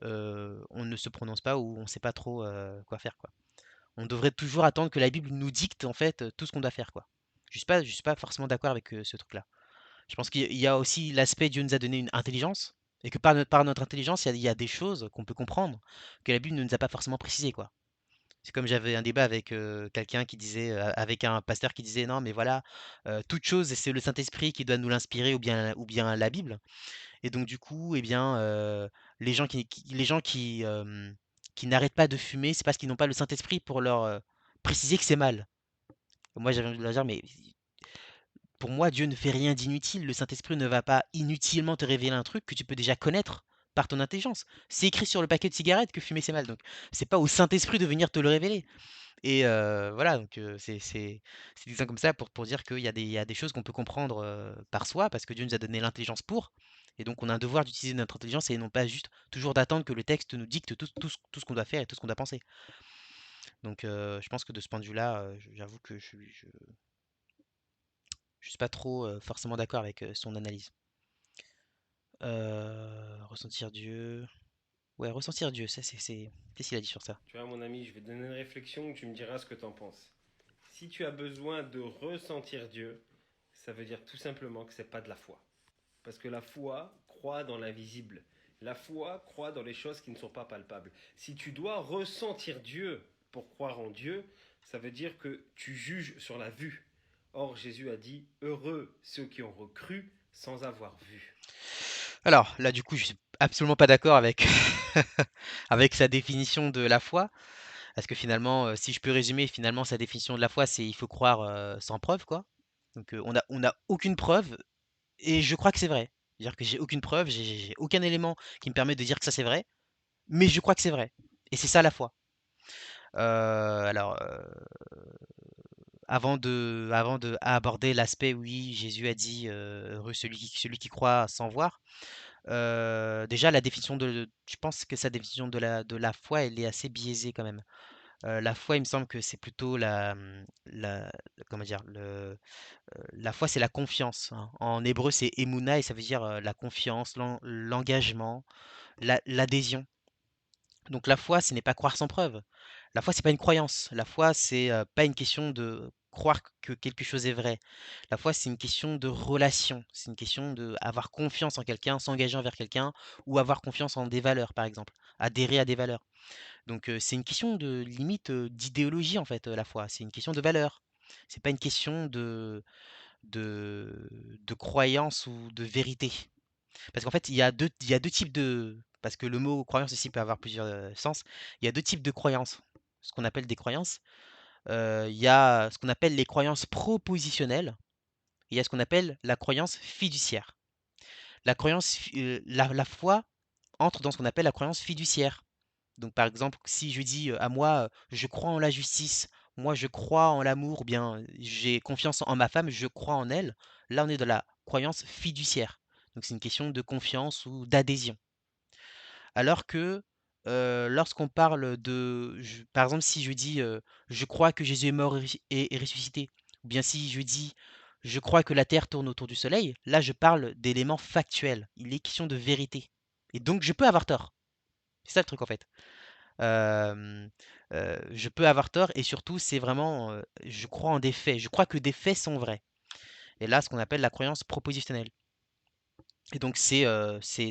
on ne se prononce pas ou on sait pas trop, quoi faire, quoi». On devrait toujours attendre que la Bible nous dicte, en fait, tout ce qu'on doit faire, quoi. Je suis pas forcément d'accord avec, ce truc-là. Je pense qu'il y a aussi l'aspect Dieu nous a donné une intelligence et que par notre intelligence, il y a des choses qu'on peut comprendre que la Bible ne nous a pas forcément précisées, quoi. C'est comme j'avais un débat avec, quelqu'un qui disait, avec un pasteur qui disait: «Non mais voilà, toute chose, c'est le Saint-Esprit qui doit nous l'inspirer ou bien la Bible» et donc du coup, eh bien, les gens qui n'arrêtent pas de fumer, c'est parce qu'ils n'ont pas le Saint-Esprit pour leur, préciser que c'est mal. Moi, j'avais envie de leur dire: «Mais pour moi, Dieu ne fait rien d'inutile. Le Saint-Esprit ne va pas inutilement te révéler un truc que tu peux déjà connaître par ton intelligence. C'est écrit sur le paquet de cigarettes que fumer c'est mal, donc c'est pas au Saint-Esprit de venir te le révéler». Et voilà, donc c'est des exemples comme ça pour dire qu'il y a des choses qu'on peut comprendre, par soi, parce que Dieu nous a donné l'intelligence pour et donc on a un devoir d'utiliser notre intelligence et non pas juste toujours d'attendre que le texte nous dicte tout ce qu'on doit faire et tout ce qu'on doit penser. Donc je pense que de ce point de vue-là, j'avoue que je suis pas trop, forcément d'accord avec, son analyse. Ressentir Dieu, ouais, ressentir Dieu, ça qu'est-ce qu'il a dit sur ça? Tu vois, mon ami, je vais te donner une réflexion, tu me diras ce que tu en penses. Si tu as besoin de ressentir Dieu, ça veut dire tout simplement que c'est pas de la foi. Parce que la foi croit dans l'invisible. La foi croit dans les choses qui ne sont pas palpables. Si tu dois ressentir Dieu pour croire en Dieu, ça veut dire que tu juges sur la vue. Or, Jésus a dit, heureux ceux qui ont recru sans avoir vu. Alors là, du coup, je suis absolument pas d'accord avec avec sa définition de la foi. Parce que finalement, si je peux résumer, finalement, sa définition de la foi, c'est il faut croire, sans preuve, quoi. Donc, on a aucune preuve et je crois que c'est vrai. C'est-à-dire que j'ai aucune preuve, j'ai aucun élément qui me permet de dire que ça c'est vrai, mais je crois que c'est vrai. Et c'est ça la foi. Alors, avant de aborder l'aspect, oui, Jésus a dit, heureux celui qui croit sans voir. Déjà la définition je pense que sa définition de la foi, elle est assez biaisée quand même. La foi, il me semble que c'est plutôt comment dire? La foi, c'est la confiance, hein. En hébreu, c'est émouna et ça veut dire, la confiance, l'engagement, l'adhésion. Donc la foi, ce n'est pas croire sans preuve. La foi, c'est pas une croyance. La foi, c'est, pas une question de croire que quelque chose est vrai. La foi, c'est une question de relation. C'est une question d'avoir confiance en quelqu'un, s'engager envers quelqu'un ou avoir confiance en des valeurs, par exemple, adhérer à des valeurs. Donc, c'est une question de limite, d'idéologie en fait, la foi. C'est une question de valeur. C'est pas une question de croyance ou de vérité. Parce qu'en fait, il y a deux types de parce que le mot croyance ici peut avoir plusieurs, sens. Il y a 2 types de croyances, ce qu'on appelle des croyances. Il y a ce qu'on appelle les croyances propositionnelles et il y a ce qu'on appelle la croyance fiduciaire. La foi entre dans ce qu'on appelle la croyance fiduciaire. Donc, par exemple, si je dis à moi, je crois en la justice, moi je crois en l'amour, ou bien j'ai confiance en ma femme, je crois en elle, là on est dans la croyance fiduciaire. Donc, c'est une question de confiance ou d'adhésion. Alors que lorsqu'on parle par exemple, si je dis je crois que Jésus est mort et ressuscité, ou bien si je dis je crois que la terre tourne autour du soleil, là je parle d'éléments factuels. Il est question de vérité. Et donc, je peux avoir tort. C'est ça le truc en fait. Hem, je peux avoir tort et surtout c'est vraiment, je crois en des faits. Je crois que des faits sont vrais et là, ce qu'on appelle la croyance propositionnelle et donc c'est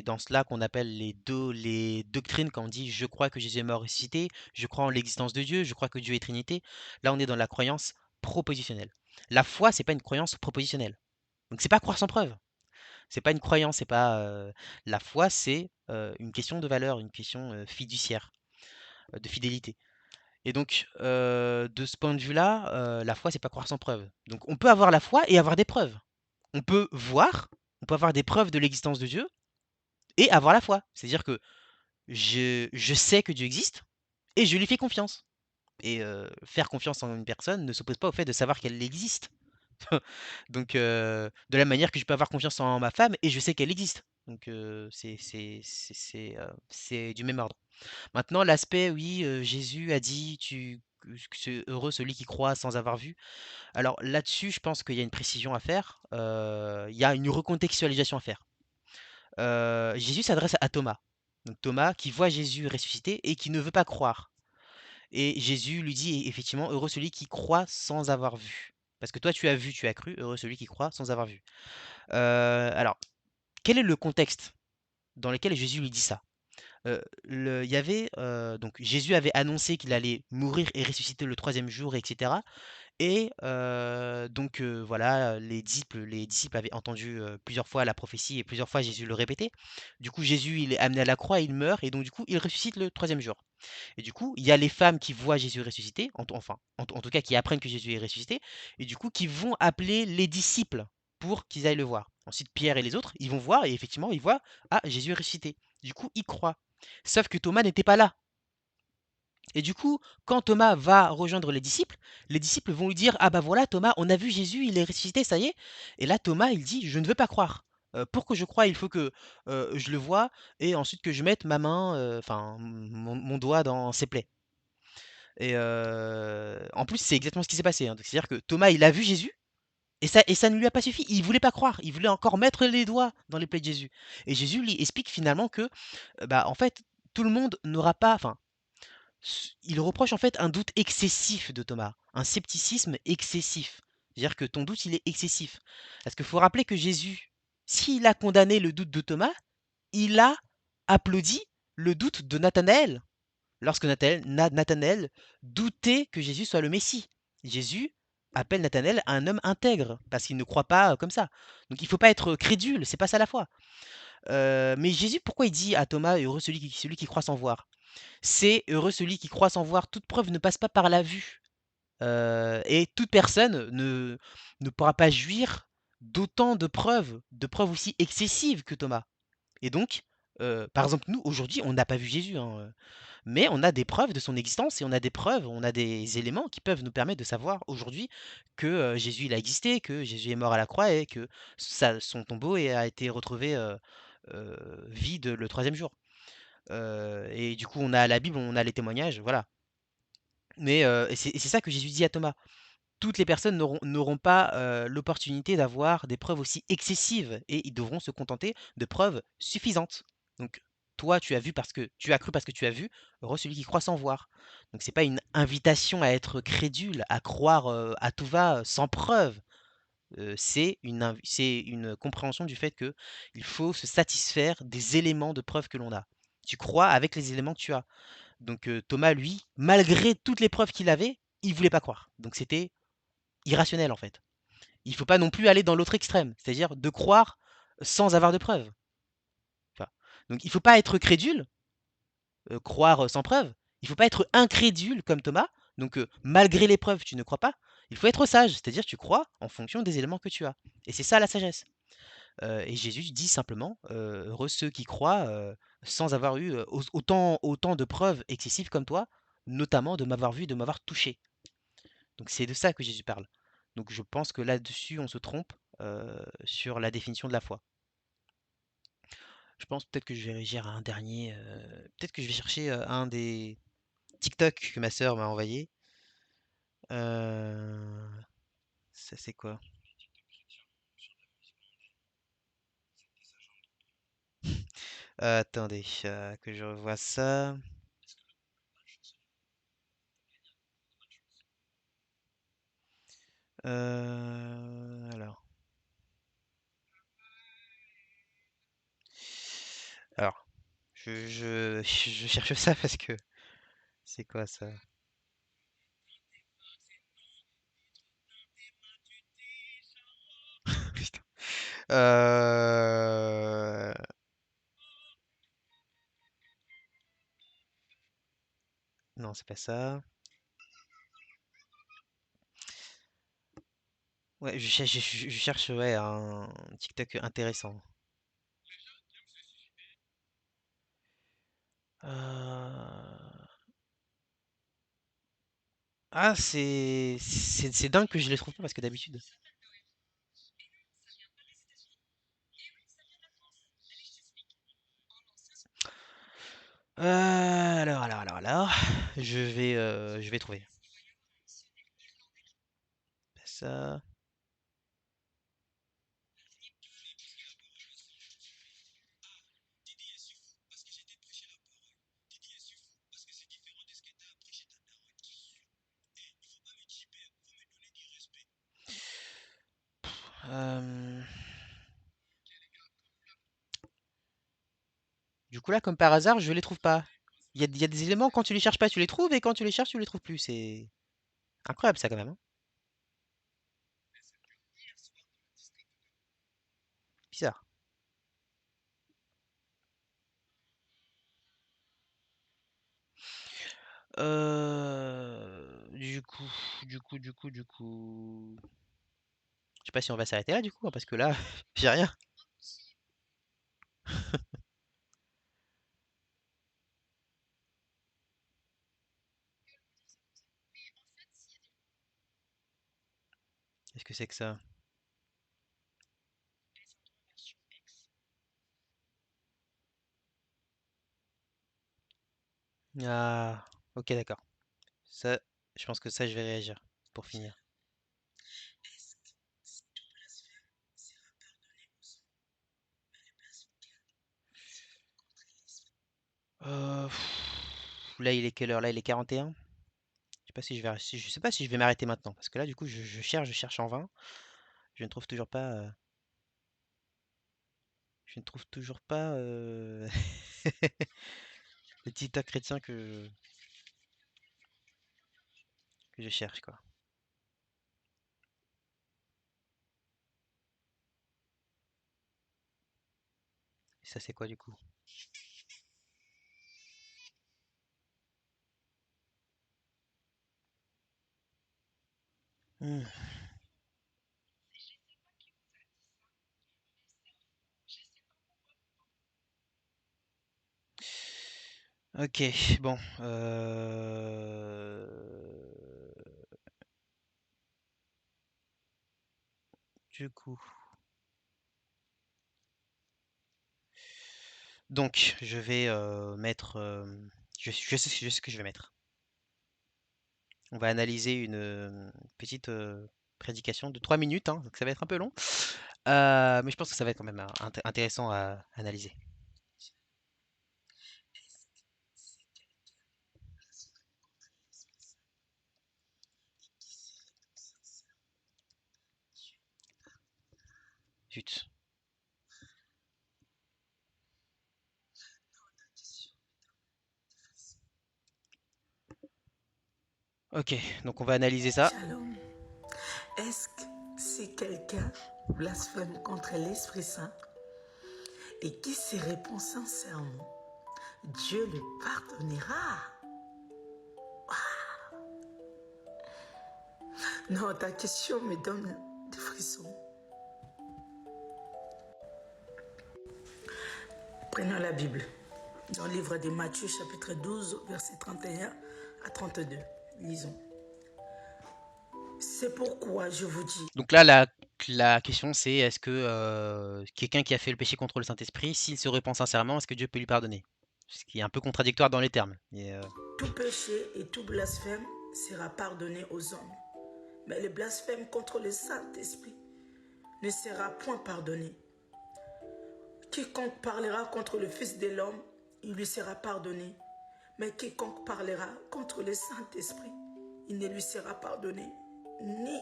dans cela qu'on appelle les doctrines quand on dit: «Je crois que Jésus est mort ressuscité, je crois en l'existence de Dieu, je crois que Dieu est Trinité». Là, on est dans la croyance propositionnelle. La foi, c'est pas une croyance propositionnelle. Donc c'est pas croire sans preuve. C'est pas une croyance, c'est pas, la foi, c'est, une question de valeur, une question, fiduciaire, de fidélité. Et donc, de ce point de vue-là, la foi, c'est pas croire sans preuve. Donc on peut avoir la foi et avoir des preuves. On peut voir, on peut avoir des preuves de l'existence de Dieu et avoir la foi. C'est-à-dire que je sais que Dieu existe et je lui fais confiance. Et faire confiance en une personne ne s'oppose pas au fait de savoir qu'elle existe. Donc, de la manière que je peux avoir confiance en ma femme et je sais qu'elle existe. Donc, c'est du même ordre. Maintenant, l'aspect, oui, Jésus a dit que c'est heureux celui qui croit sans avoir vu. Alors là-dessus, je pense qu'il y a une précision à faire. Il y a une recontextualisation à faire. Jésus s'adresse à Thomas. Donc Thomas qui voit Jésus ressuscité et qui ne veut pas croire. Et Jésus lui dit effectivement, heureux celui qui croit sans avoir vu. Parce que toi, tu as vu, tu as cru, heureux celui qui croit sans avoir vu. Alors, quel est le contexte dans lequel Jésus lui dit ça? Il y avait, donc Jésus avait annoncé qu'il allait mourir et ressusciter le troisième jour, etc. Et donc voilà, les disciples avaient entendu, plusieurs fois la prophétie et plusieurs fois Jésus le répétait. Du coup, Jésus, il est amené à la croix, il meurt et donc du coup, il ressuscite le troisième jour. Et du coup, il y a les femmes qui voient Jésus ressusciter, enfin, en tout cas qui apprennent que Jésus est ressuscité, et du coup qui vont appeler les disciples pour qu'ils aillent le voir. Ensuite, Pierre et les autres, ils vont voir et effectivement, ils voient, ah, Jésus est ressuscité. Du coup, ils croient. Sauf que Thomas n'était pas là. Et du coup, quand Thomas va rejoindre les disciples vont lui dire, ah bah voilà Thomas, on a vu Jésus, il est ressuscité, ça y est. Et là, Thomas, il dit, je ne veux pas croire. Pour que je croie, il faut que je le voie et ensuite que je mette ma main, enfin mon doigt dans ses plaies. Et en plus, c'est exactement ce qui s'est passé, hein. C'est-à-dire que Thomas, il a vu Jésus et ça ne lui a pas suffi. Il voulait pas croire. Il voulait encore mettre les doigts dans les plaies de Jésus. Et Jésus lui explique finalement que, bah, en fait, tout le monde n'aura pas. Enfin, il reproche en fait un doute excessif de Thomas, un scepticisme excessif. C'est-à-dire que ton doute, il est excessif. Parce qu'il faut rappeler que Jésus, s'il a condamné le doute de Thomas, il a applaudi le doute de Nathanaël lorsque Nathanaël doutait que Jésus soit le Messie. Jésus appelle Nathanaël un homme intègre parce qu'il ne croit pas comme ça. Donc il ne faut pas être crédule, c'est pas ça la foi. Mais Jésus, pourquoi il dit à Thomas, heureux celui qui croit sans voir? C'est heureux celui qui croit sans voir. Toute preuve ne passe pas par la vue. Et toute personne ne pourra pas jouir d'autant de preuves aussi excessives que Thomas. Et donc, par exemple, nous, aujourd'hui, on n'a pas vu Jésus, hein, mais on a des preuves de son existence et on a des preuves, on a des éléments qui peuvent nous permettre de savoir aujourd'hui que Jésus il a existé, que Jésus est mort à la croix et que son tombeau a été retrouvé vide le troisième jour. Et du coup, on a la Bible, on a les témoignages, voilà. Mais et c'est ça que Jésus dit à Thomas. Toutes les personnes n'auront pas l'opportunité d'avoir des preuves aussi excessives et ils devront se contenter de preuves suffisantes. Donc, toi, tu as vu parce que tu as cru parce que tu as vu, heureux celui qui croit sans voir. Donc, c'est pas une invitation à être crédule, à croire à tout va sans preuve. C'est une compréhension du fait que il faut se satisfaire des éléments de preuve que l'on a. Tu crois avec les éléments que tu as. Donc, Thomas, lui, malgré toutes les preuves qu'il avait, il voulait pas croire. Donc, c'était irrationnel en fait. Il faut pas non plus aller dans l'autre extrême, c'est-à-dire de croire sans avoir de preuves. Enfin, donc il faut pas être crédule, croire sans preuve. Il faut pas être incrédule comme Thomas. Donc malgré les preuves, tu ne crois pas. Il faut être sage, c'est-à-dire tu crois en fonction des éléments que tu as. Et c'est ça la sagesse. Et Jésus dit simplement, heureux ceux qui croient sans avoir eu autant de preuves excessives comme toi, notamment de m'avoir vu, de m'avoir touché. Donc c'est de ça que Jésus parle. Donc je pense que là-dessus, on se trompe sur la définition de la foi. Je pense peut-être que je vais réagir à un dernier. Peut-être que je vais chercher un des TikTok que ma sœur m'a envoyé. Euh, Ça c'est quoi? Attendez, que je revoie ça. Alors. Alors. Je cherche ça parce que. C'est quoi ça? Putain. Euh... Non, c'est pas ça. Ouais, je cherche ouais, un TikTok intéressant. Euh, Ah, c'est dingue que je les trouve pas parce que d'habitude. Alors. Je vais trouver. Ça. euh, Du coup là, comme par hasard, je les trouve pas. Il y a des éléments quand tu les cherches pas, tu les trouves et quand tu les cherches, tu les trouves plus. C'est incroyable ça quand même, hein. Bizarre. Du coup, je sais pas si on va s'arrêter là du coup, hein, parce que là, j'ai rien. Qu'est-ce que c'est que ça? Ah, ok, d'accord. Ça, je pense que ça, je vais réagir pour finir. Là, il est quelle heure? Là, il est 41. Je sais pas si je vais, je sais pas si je vais m'arrêter maintenant, parce que là, du coup, je cherche en vain. Je ne trouve toujours pas, je ne trouve toujours pas le TikTok chrétien que je cherche, quoi. Et ça, c'est quoi du coup? Hmm. Ok, bon. Du coup. Donc, je vais mettre. Je sais ce que je vais mettre. On va analyser une petite prédication de 3 minutes, hein, donc ça va être un peu long. Mais je pense que ça va être quand même intéressant à analyser. Zut. Ok, donc on va analyser ça. Shalom. Est-ce que si quelqu'un blasphème contre l'Esprit Saint et qui se répand sincèrement, Dieu le pardonnera? Non, ta question me donne des frissons. Prenons la Bible. Dans le livre de Matthieu, chapitre 12, versets 31 à 32. Lisons. C'est pourquoi je vous dis. Donc là, la question c'est est-ce que quelqu'un qui a fait le péché contre le Saint-Esprit, s'il se repent sincèrement, est-ce que Dieu peut lui pardonner? Ce qui est un peu contradictoire dans les termes. Tout péché et tout blasphème sera pardonné aux hommes. Mais le blasphème contre le Saint-Esprit ne sera point pardonné. Quiconque parlera contre le Fils de l'homme, il lui sera pardonné. Mais quiconque parlera contre le Saint-Esprit, il ne lui sera pardonné, ni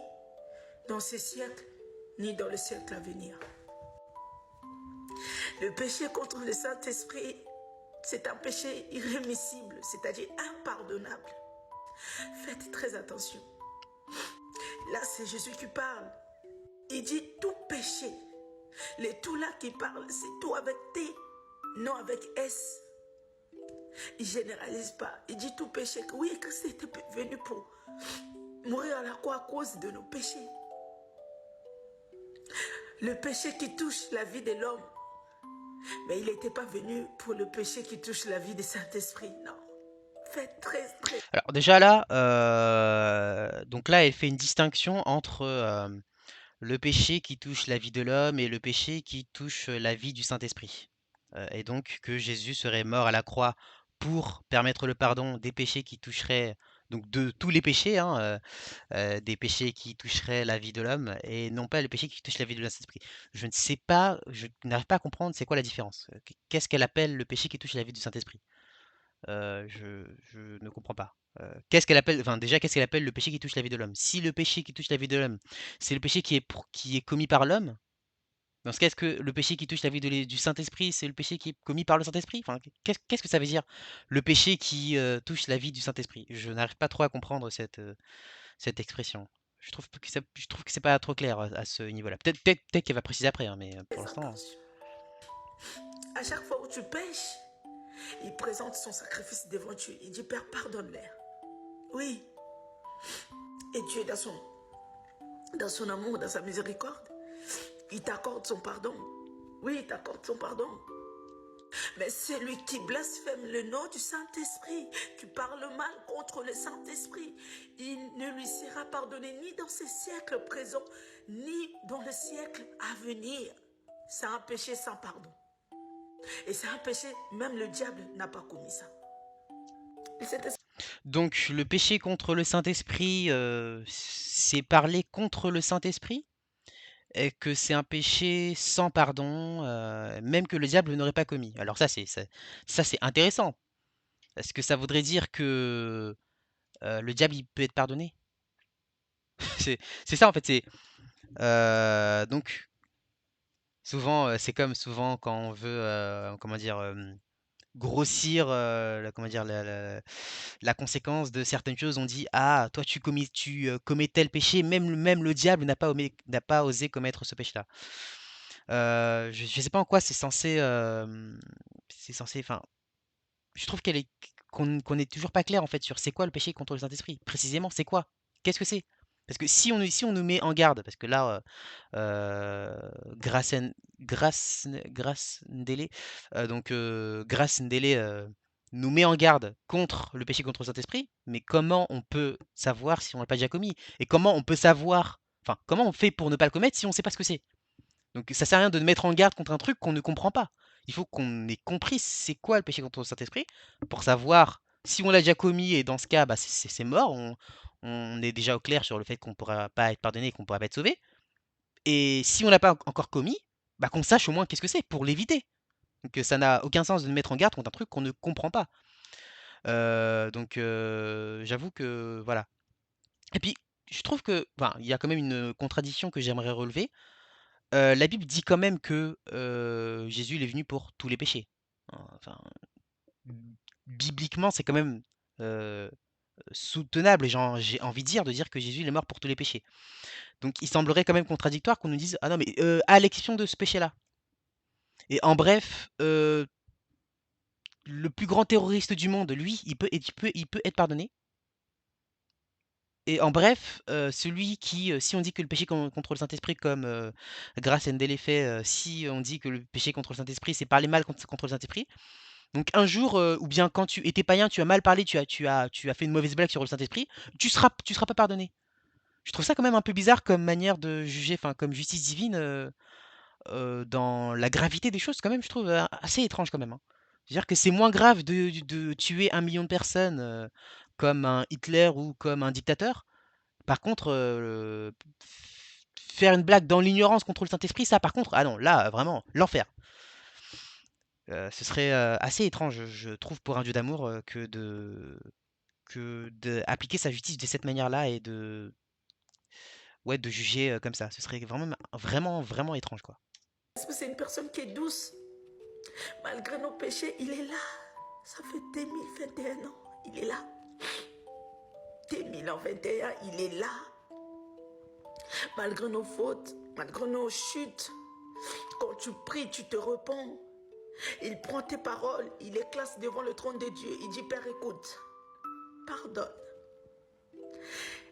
dans ce siècle, ni dans le siècle à venir. Le péché contre le Saint-Esprit, c'est un péché irrémissible, c'est-à-dire impardonnable. Faites très attention. Là, c'est Jésus qui parle. Il dit tout péché. Les tout là qui parlent, c'est tout avec T, non avec S. Il ne généralise pas. Il dit tout péché. Oui, Christ était venu pour mourir à la croix à cause de nos péchés. Le péché qui touche la vie de l'homme. Mais il n'était pas venu pour le péché qui touche la vie du Saint-Esprit. Non. Faites très. Alors déjà là, donc là, elle fait une distinction entre le péché qui touche la vie de l'homme et le péché qui touche la vie du Saint-Esprit. Et donc que Jésus serait mort à la croix pour permettre le pardon des péchés qui toucheraient, donc de tous les péchés, hein, des péchés qui toucheraient la vie de l'homme et non pas le péché qui touche la vie de Saint-Esprit. Je ne sais pas, je n'arrive pas à comprendre c'est quoi la différence. Qu'est-ce qu'elle appelle le péché qui touche la vie du Saint-Esprit? Je ne comprends pas. Qu'est-ce qu'elle appelle, enfin déjà, qu'est-ce qu'elle appelle le péché qui touche la vie de l'homme? Si le péché qui touche la vie de l'homme, c'est le péché qui est commis par l'homme, dans ce cas, est-ce que le péché qui touche la vie du Saint-Esprit, c'est le péché qui est commis par le Saint-Esprit? Enfin, qu'est-ce que ça veut dire, le péché qui touche la vie du Saint-Esprit? Je n'arrive pas trop à comprendre cette expression. Je trouve que c'est pas trop clair à ce niveau-là. Peut-être qu'elle va préciser après, hein, mais pour l'instant. Attention. À chaque fois où tu pêches, il présente son sacrifice devant Dieu. Il dit, Père, pardonne-leur. Oui. Et Dieu, dans son amour, dans sa miséricorde, il t'accorde son pardon. Oui, il t'accorde son pardon. Mais celui qui blasphème le nom du Saint-Esprit, qui parle mal contre le Saint-Esprit, il ne lui sera pardonné ni dans ce siècle présent, ni dans le siècle à venir. C'est un péché sans pardon. Et c'est un péché, même le diable n'a pas commis ça. Donc, le péché contre le Saint-Esprit, c'est parler contre le Saint-Esprit? Et que c'est un péché sans pardon, même que le diable n'aurait pas commis. Alors ça c'est intéressant. Est-ce que ça voudrait dire que le diable il peut être pardonné? C'est ça en fait. C'est donc souvent c'est comme souvent quand on veut comment dire grossir comment dire la conséquence de certaines choses. On dit ah toi tu commets tel péché, même le diable n'a pas osé commettre ce péché-là. Je sais pas en quoi c'est censé, enfin, je trouve qu'on est toujours pas clair en fait sur c'est quoi le péché contre le Saint-Esprit. Précisément, c'est quoi? Qu'est-ce que c'est? Parce que si on nous met en garde, parce que là, Grace Ndélé, donc Grace Ndélé nous met en garde contre le péché contre le Saint-Esprit, mais comment on peut savoir si on l'a pas déjà commis? Et comment on peut savoir, enfin, comment on fait pour ne pas le commettre si on sait pas ce que c'est? Donc ça sert à rien de mettre en garde contre un truc qu'on ne comprend pas. Il faut qu'on ait compris c'est quoi le péché contre le Saint-Esprit pour savoir si on l'a déjà commis et dans ce cas, bah, c'est mort. On est déjà au clair sur le fait qu'on ne pourra pas être pardonné et qu'on ne pourra pas être sauvé. Et si on l'a pas encore commis, bah, qu'on sache au moins qu'est-ce que c'est pour l'éviter. Donc ça n'a aucun sens de nous mettre en garde contre un truc qu'on ne comprend pas. Donc j'avoue que voilà. Et puis je trouve que, enfin, il y a quand même une contradiction que j'aimerais relever. La Bible dit quand même que, Jésus il est venu pour tous les péchés. Enfin, bibliquement, c'est quand même, heu, soutenable et j'ai envie de dire que Jésus il est mort pour tous les péchés. Donc il semblerait quand même contradictoire qu'on nous dise: «Ah non mais, à l'exception de ce péché-là» et en bref, le plus grand terroriste du monde, lui, il peut être pardonné et en bref, celui qui, si on dit que le péché contre le Saint-Esprit comme, Grace Ndélé fait, si on dit que le péché contre le Saint-Esprit, c'est parler mal contre le Saint-Esprit. Donc un jour, ou bien quand tu étais païen, tu as mal parlé, tu as fait une mauvaise blague sur le Saint-Esprit, tu seras pas pardonné. Je trouve ça quand même un peu bizarre comme manière de juger, enfin comme justice divine, dans la gravité des choses quand même, je trouve, assez étrange quand même, hein. C'est-à-dire que c'est moins grave de tuer 1 million de personnes, comme un Hitler ou comme un dictateur. Par contre, faire une blague dans l'ignorance contre le Saint-Esprit, ça par contre, ah non, là, vraiment, l'enfer. Ce serait, assez étrange, je trouve, pour un Dieu d'amour, que de appliquer sa justice de cette manière-là et de ouais, de juger comme ça. Ce serait vraiment, vraiment, vraiment étrange, quoi. Parce que c'est une personne qui est douce. Malgré nos péchés, il est là. Ça fait 2021 ans. Il est là. 2021, il est là. Malgré nos fautes, malgré nos chutes, quand tu pries, tu te repens. Il prend tes paroles, il les classe devant le trône de Dieu. Il dit, Père, écoute, pardonne.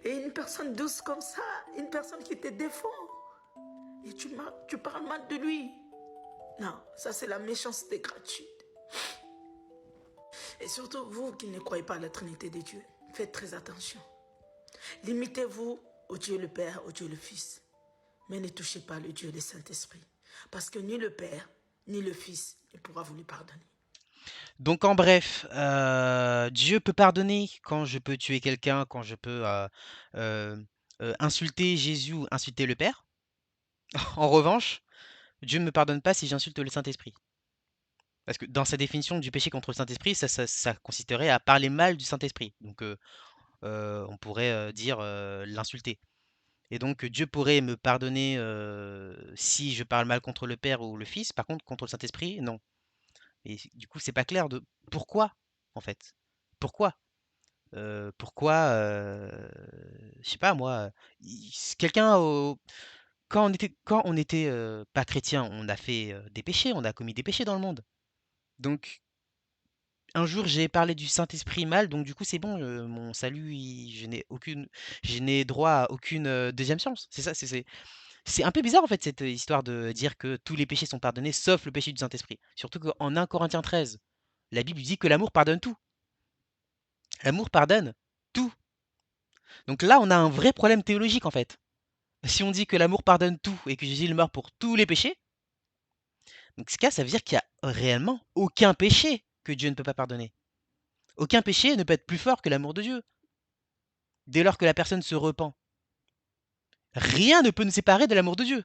Et une personne douce comme ça, une personne qui te défend, et tu parles mal de lui. Non, ça c'est la méchanceté gratuite. Et surtout, vous qui ne croyez pas à la Trinité de Dieu, faites très attention. Limitez-vous au Dieu le Père, au Dieu le Fils. Mais ne touchez pas le Dieu le Saint-Esprit. Parce que ni le Père, ni le Fils ne pourra vous lui pardonner. Donc en bref, Dieu peut pardonner quand je peux tuer quelqu'un, quand je peux euh, insulter Jésus ou insulter le Père. En revanche, Dieu ne me pardonne pas si j'insulte le Saint-Esprit. Parce que dans sa définition du péché contre le Saint-Esprit, ça consisterait à parler mal du Saint-Esprit. Donc on pourrait dire l'insulter. Et donc Dieu pourrait me pardonner si je parle mal contre le Père ou le Fils. Par contre, contre le Saint-Esprit, non. Et du coup, c'est pas clair de pourquoi, en fait. Pourquoi? Pourquoi, je sais pas moi, quelqu'un quand on était pas chrétien, on a fait des péchés, on a commis des péchés dans le monde. Donc un jour, j'ai parlé du Saint-Esprit mal, donc du coup, c'est bon, mon salut, je n'ai droit à aucune deuxième chance. C'est ça, c'est un peu bizarre en fait cette histoire de dire que tous les péchés sont pardonnés, sauf le péché du Saint-Esprit. Surtout qu'en 1 Corinthiens 13, la Bible dit que l'amour pardonne tout. L'amour pardonne tout. Donc là, on a un vrai problème théologique en fait. Si on dit que l'amour pardonne tout et que Jésus est mort pour tous les péchés, donc ce cas, ça veut dire qu'il y a réellement aucun péché que Dieu ne peut pas pardonner. Aucun péché ne peut être plus fort que l'amour de Dieu. Dès lors que la personne se repent, rien ne peut nous séparer de l'amour de Dieu.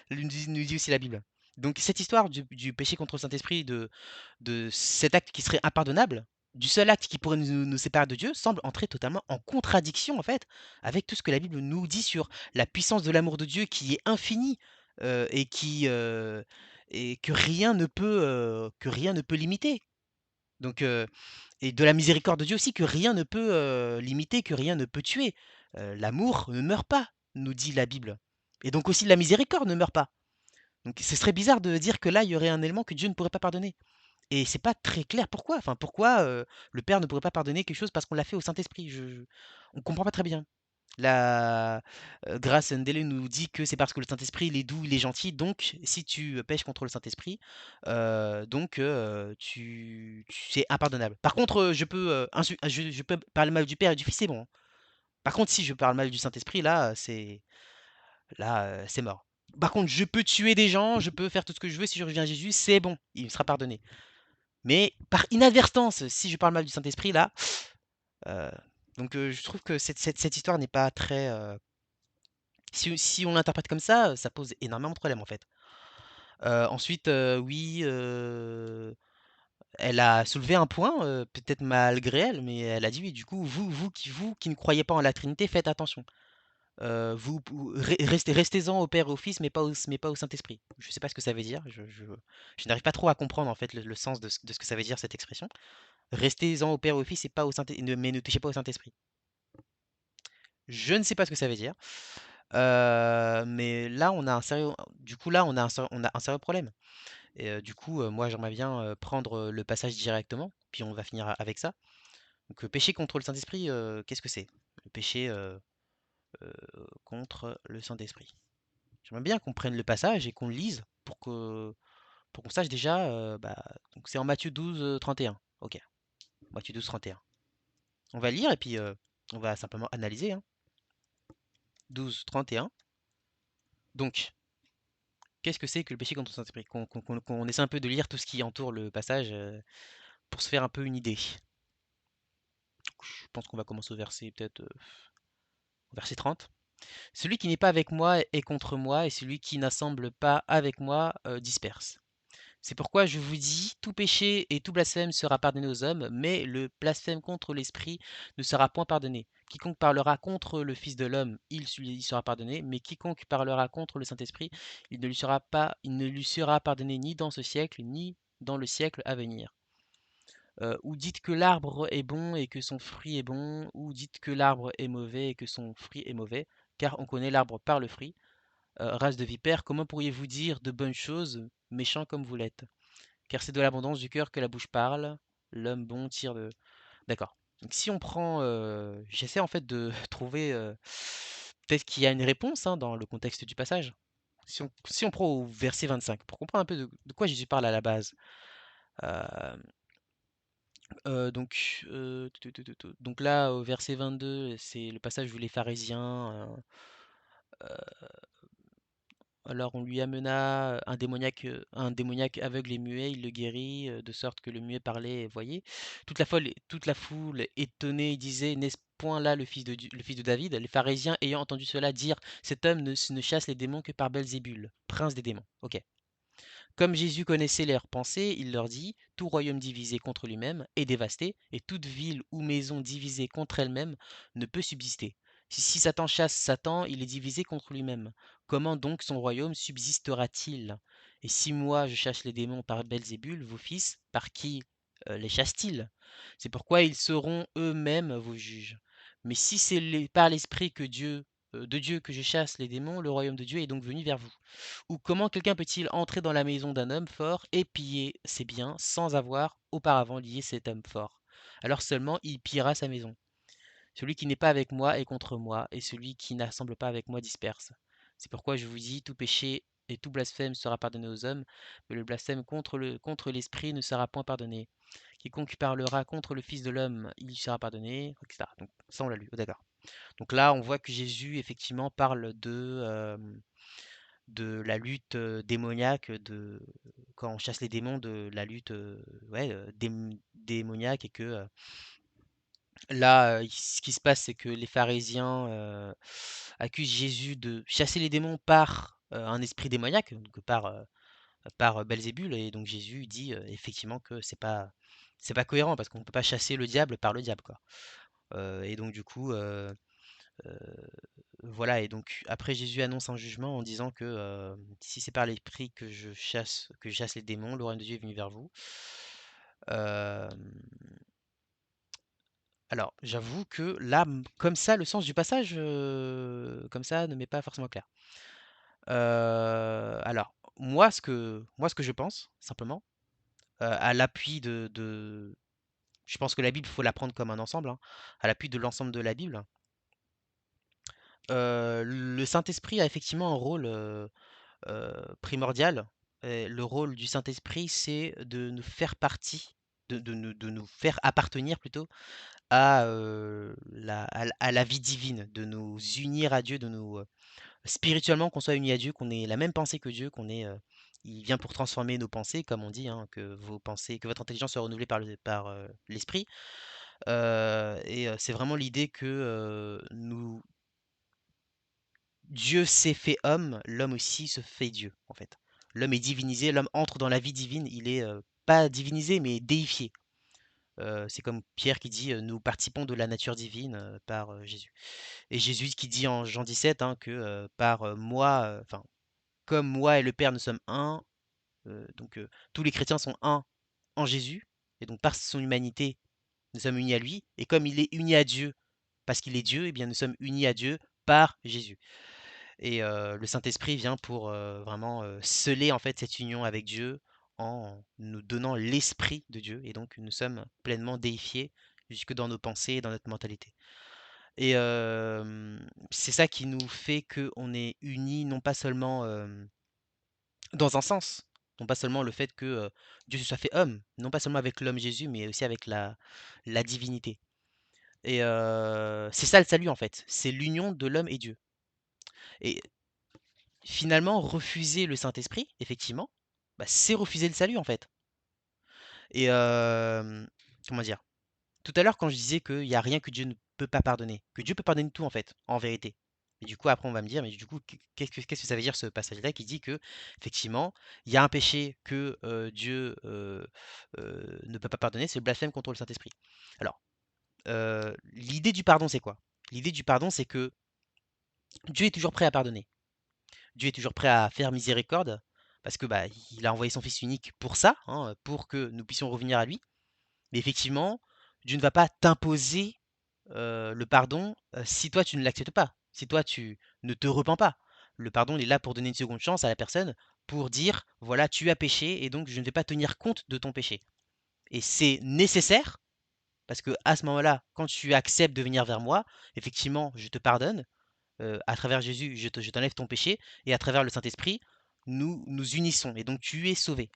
Nous dit aussi la Bible. Donc cette histoire du péché contre le Saint-Esprit, de cet acte qui serait impardonnable, du seul acte qui pourrait nous séparer de Dieu, semble entrer totalement en contradiction en fait avec tout ce que la Bible nous dit sur la puissance de l'amour de Dieu qui est infini et et que rien ne peut limiter. Donc et de la miséricorde de Dieu aussi que rien ne peut limiter, que rien ne peut tuer. L'amour ne meurt pas, nous dit la Bible. Et donc aussi la miséricorde ne meurt pas. Donc ce serait bizarre de dire que là, il y aurait un élément que Dieu ne pourrait pas pardonner. Et c'est pas très clair pourquoi. Enfin, pourquoi le Père ne pourrait pas pardonner quelque chose parce qu'on l'a fait au Saint-Esprit. On comprend pas très bien. La Grâce Ndele nous dit que c'est parce que le Saint-Esprit, il est doux, il est gentil. Donc, si tu pêches contre le Saint-Esprit, c'est impardonnable. Par contre, je peux parler mal du Père et du Fils, c'est bon, hein. Par contre, si je parle mal du Saint-Esprit, c'est mort. Par contre, je peux tuer des gens, je peux faire tout ce que je veux. Si je reviens à Jésus, c'est bon, il me sera pardonné. Mais par inadvertance, si je parle mal du Saint-Esprit, là, euh, donc je trouve que cette histoire n'est pas très. Si on l'interprète comme ça pose énormément de problèmes en fait. Ensuite, oui, elle a soulevé un point, peut-être malgré elle, mais elle a dit oui, du coup, vous qui ne croyez pas en la Trinité, faites attention. Restez-en au Père et au Fils, mais pas au Saint-Esprit. Je ne sais pas ce que ça veut dire. Je n'arrive pas trop à comprendre en fait le sens de ce que ça veut dire cette expression. Restez-en au Père et au Fils et pas au Saint, mais ne touchez pas au Saint-Esprit. Je ne sais pas ce que ça veut dire. Mais là, on a un sérieux, du coup, là, on a un sérieux problème. Et du coup, moi, j'aimerais bien prendre le passage directement, puis on va finir avec ça. Donc, péché contre le Saint-Esprit, qu'est-ce que c'est? Le péché euh, contre le Saint-Esprit. J'aimerais bien qu'on prenne le passage et qu'on le lise pour qu'on sache déjà. Donc c'est en Matthieu 12, 31. Ok, Matthieu 12, 31. On va lire et puis on va simplement analyser, hein. 12, 31. Donc, qu'est-ce que c'est que le péché contre le Saint-Esprit? Qu'on essaie un peu de lire tout ce qui entoure le passage pour se faire un peu une idée. Je pense qu'on va commencer au verset peut-être au verset 30. Celui qui n'est pas avec moi est contre moi, et celui qui n'assemble pas avec moi disperse. C'est pourquoi je vous dis, tout péché et tout blasphème sera pardonné aux hommes, mais le blasphème contre l'Esprit ne sera point pardonné. Quiconque parlera contre le Fils de l'homme, il sera pardonné, mais quiconque parlera contre le Saint-Esprit, il ne lui sera pardonné ni dans ce siècle, ni dans le siècle à venir. Ou dites que l'arbre est bon et que son fruit est bon, ou dites que l'arbre est mauvais et que son fruit est mauvais, car on connaît l'arbre par le fruit. Race de vipères, comment pourriez-vous dire de bonnes choses, méchants comme vous l'êtes? Car c'est de l'abondance du cœur que la bouche parle. L'homme bon tire de... D'accord. Donc si on prend... j'essaie en fait de trouver... peut-être qu'il y a une réponse hein, dans le contexte du passage. Si on prend au verset 25, pour comprendre un peu de quoi Jésus parle à la base. Euh, donc là, au verset 22, c'est le passage où les pharisiens... alors on lui amena un démoniaque aveugle et muet, il le guérit, de sorte que le muet parlait et voyait. Toute la foule étonnée disait, n'est-ce point là le fils de David? Les pharisiens ayant entendu cela dire, cet homme ne chasse les démons que par Belzébul, prince des démons. Ok. Comme Jésus connaissait leurs pensées, il leur dit, tout royaume divisé contre lui-même est dévasté, et toute ville ou maison divisée contre elle-même ne peut subsister. Si Satan chasse Satan, il est divisé contre lui-même. Comment donc son royaume subsistera-t-il? Et si moi je chasse les démons par Belzébul, vos fils, par qui les chassent-ils? C'est pourquoi ils seront eux-mêmes vos juges. Mais si c'est par l'Esprit de Dieu que je chasse les démons, le royaume de Dieu est donc venu vers vous. Ou comment quelqu'un peut-il entrer dans la maison d'un homme fort et piller ses biens sans avoir auparavant lié cet homme fort? Alors seulement il pillera sa maison. Celui qui n'est pas avec moi est contre moi, et celui qui n'assemble pas avec moi disperse. C'est pourquoi je vous dis, tout péché et tout blasphème sera pardonné aux hommes, mais le blasphème contre l'Esprit ne sera point pardonné. Quiconque parlera contre le Fils de l'homme, il lui sera pardonné, etc. Donc ça on l'a lu, d'accord. Donc là on voit que Jésus effectivement parle de la lutte, démoniaque, de quand on chasse les démons, de la lutte, ouais, démoniaque et que, là, ce qui se passe, c'est que les pharisiens, accusent Jésus de chasser les démons par, un esprit démoniaque, donc par Belzébul et donc Jésus dit, effectivement que c'est pas cohérent parce qu'on ne peut pas chasser le diable par le diable, quoi. Et donc du coup, heu voilà et donc après Jésus annonce un jugement en disant que, si c'est par l'esprit que je chasse les démons, le royaume de Dieu est venu vers vous. Hem, alors j'avoue que là, comme ça, le sens du passage, comme ça, ne m'est pas forcément clair. Alors moi ce que je pense simplement, à l'appui de je pense que la Bible, il faut la prendre comme un ensemble, hein, à l'appui de l'ensemble de la Bible, le Saint-Esprit a effectivement un rôle, primordial. Le rôle du Saint-Esprit, c'est de nous faire partie, de nous faire appartenir plutôt à la vie divine, de nous unir à Dieu, de nous spirituellement qu'on soit unis à Dieu, qu'on ait la même pensée que Dieu, il vient pour transformer nos pensées, comme on dit, hein, que votre intelligence soit renouvelée par l'esprit. C'est vraiment l'idée que Dieu s'est fait homme, l'homme aussi se fait Dieu, en fait. L'homme est divinisé, l'homme entre dans la vie divine, il est pas divinisé, mais déifié. C'est comme Pierre qui dit nous participons de la nature divine par Jésus. Et Jésus qui dit en Jean 17 hein, que par moi, enfin, comme moi et le Père nous sommes un, tous les chrétiens sont un en Jésus, et donc par son humanité, nous sommes unis à lui, et comme il est uni à Dieu parce qu'il est Dieu, eh bien nous sommes unis à Dieu par Jésus. Et le Saint-Esprit vient pour, vraiment, sceller en fait cette union avec Dieu en nous donnant l'esprit de Dieu et donc nous sommes pleinement déifiés jusque dans nos pensées et dans notre mentalité. Et c'est ça qui nous fait qu'on est unis non pas seulement, dans un sens, non pas seulement le fait que, Dieu se soit fait homme, non pas seulement avec l'homme Jésus, mais aussi avec la divinité. Et c'est ça le salut en fait, c'est l'union de l'homme et Dieu. Et finalement, refuser le Saint-Esprit, effectivement, bah, c'est refuser le salut, en fait. Et comment dire? Tout à l'heure, quand je disais qu'il y a rien que Dieu ne peut pas pardonner, que Dieu peut pardonner tout, en fait, en vérité. Et du coup, après, on va me dire, mais du coup, qu'est-ce que ça veut dire ce passage-là qui dit que, effectivement, il y a un péché que Dieu ne peut pas pardonner, c'est le blasphème contre le Saint-Esprit. Alors, l'idée du pardon, c'est quoi? L'idée du pardon, c'est que Dieu est toujours prêt à pardonner. Dieu est toujours prêt à faire miséricorde, parce que bah, il a envoyé son Fils unique pour ça, hein, pour que nous puissions revenir à lui. Mais effectivement, Dieu ne va pas t'imposer le pardon si toi tu ne l'acceptes pas, si toi tu ne te repens pas. Le pardon, il est là pour donner une seconde chance à la personne, pour dire, voilà, tu as péché et donc je ne vais pas tenir compte de ton péché. Et c'est nécessaire, parce que à ce moment-là, quand tu acceptes de venir vers moi, effectivement, je te pardonne. À travers Jésus, je t'enlève ton péché, et à travers le Saint-Esprit, nous nous unissons, et donc tu es sauvé.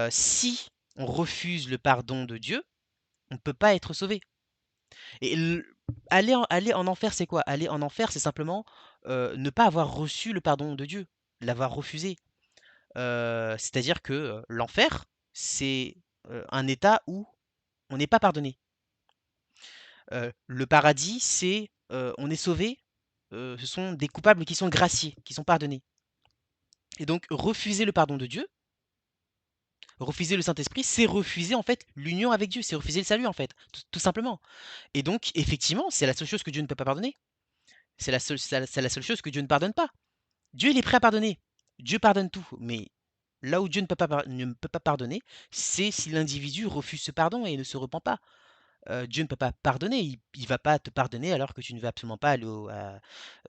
Si on refuse le pardon de Dieu, on ne peut pas être sauvé. Et aller en enfer, c'est quoi? Aller en enfer, c'est simplement ne pas avoir reçu le pardon de Dieu, l'avoir refusé. C'est-à-dire que l'enfer, c'est un état où on n'est pas pardonné. Le paradis, c'est on est sauvé, ce sont des coupables qui sont graciés, qui sont pardonnés. Et donc, refuser le pardon de Dieu, refuser le Saint-Esprit, c'est refuser en fait l'union avec Dieu, c'est refuser le salut en fait, tout simplement. Et donc, effectivement, c'est la seule chose que Dieu ne peut pas pardonner. C'est la seule chose que Dieu ne pardonne pas. Dieu, il est prêt à pardonner. Dieu pardonne tout. Mais là où Dieu ne peut pas pardonner, c'est si l'individu refuse ce pardon et ne se repent pas. Dieu ne peut pas pardonner. Il ne va pas te pardonner alors que tu ne veux absolument pas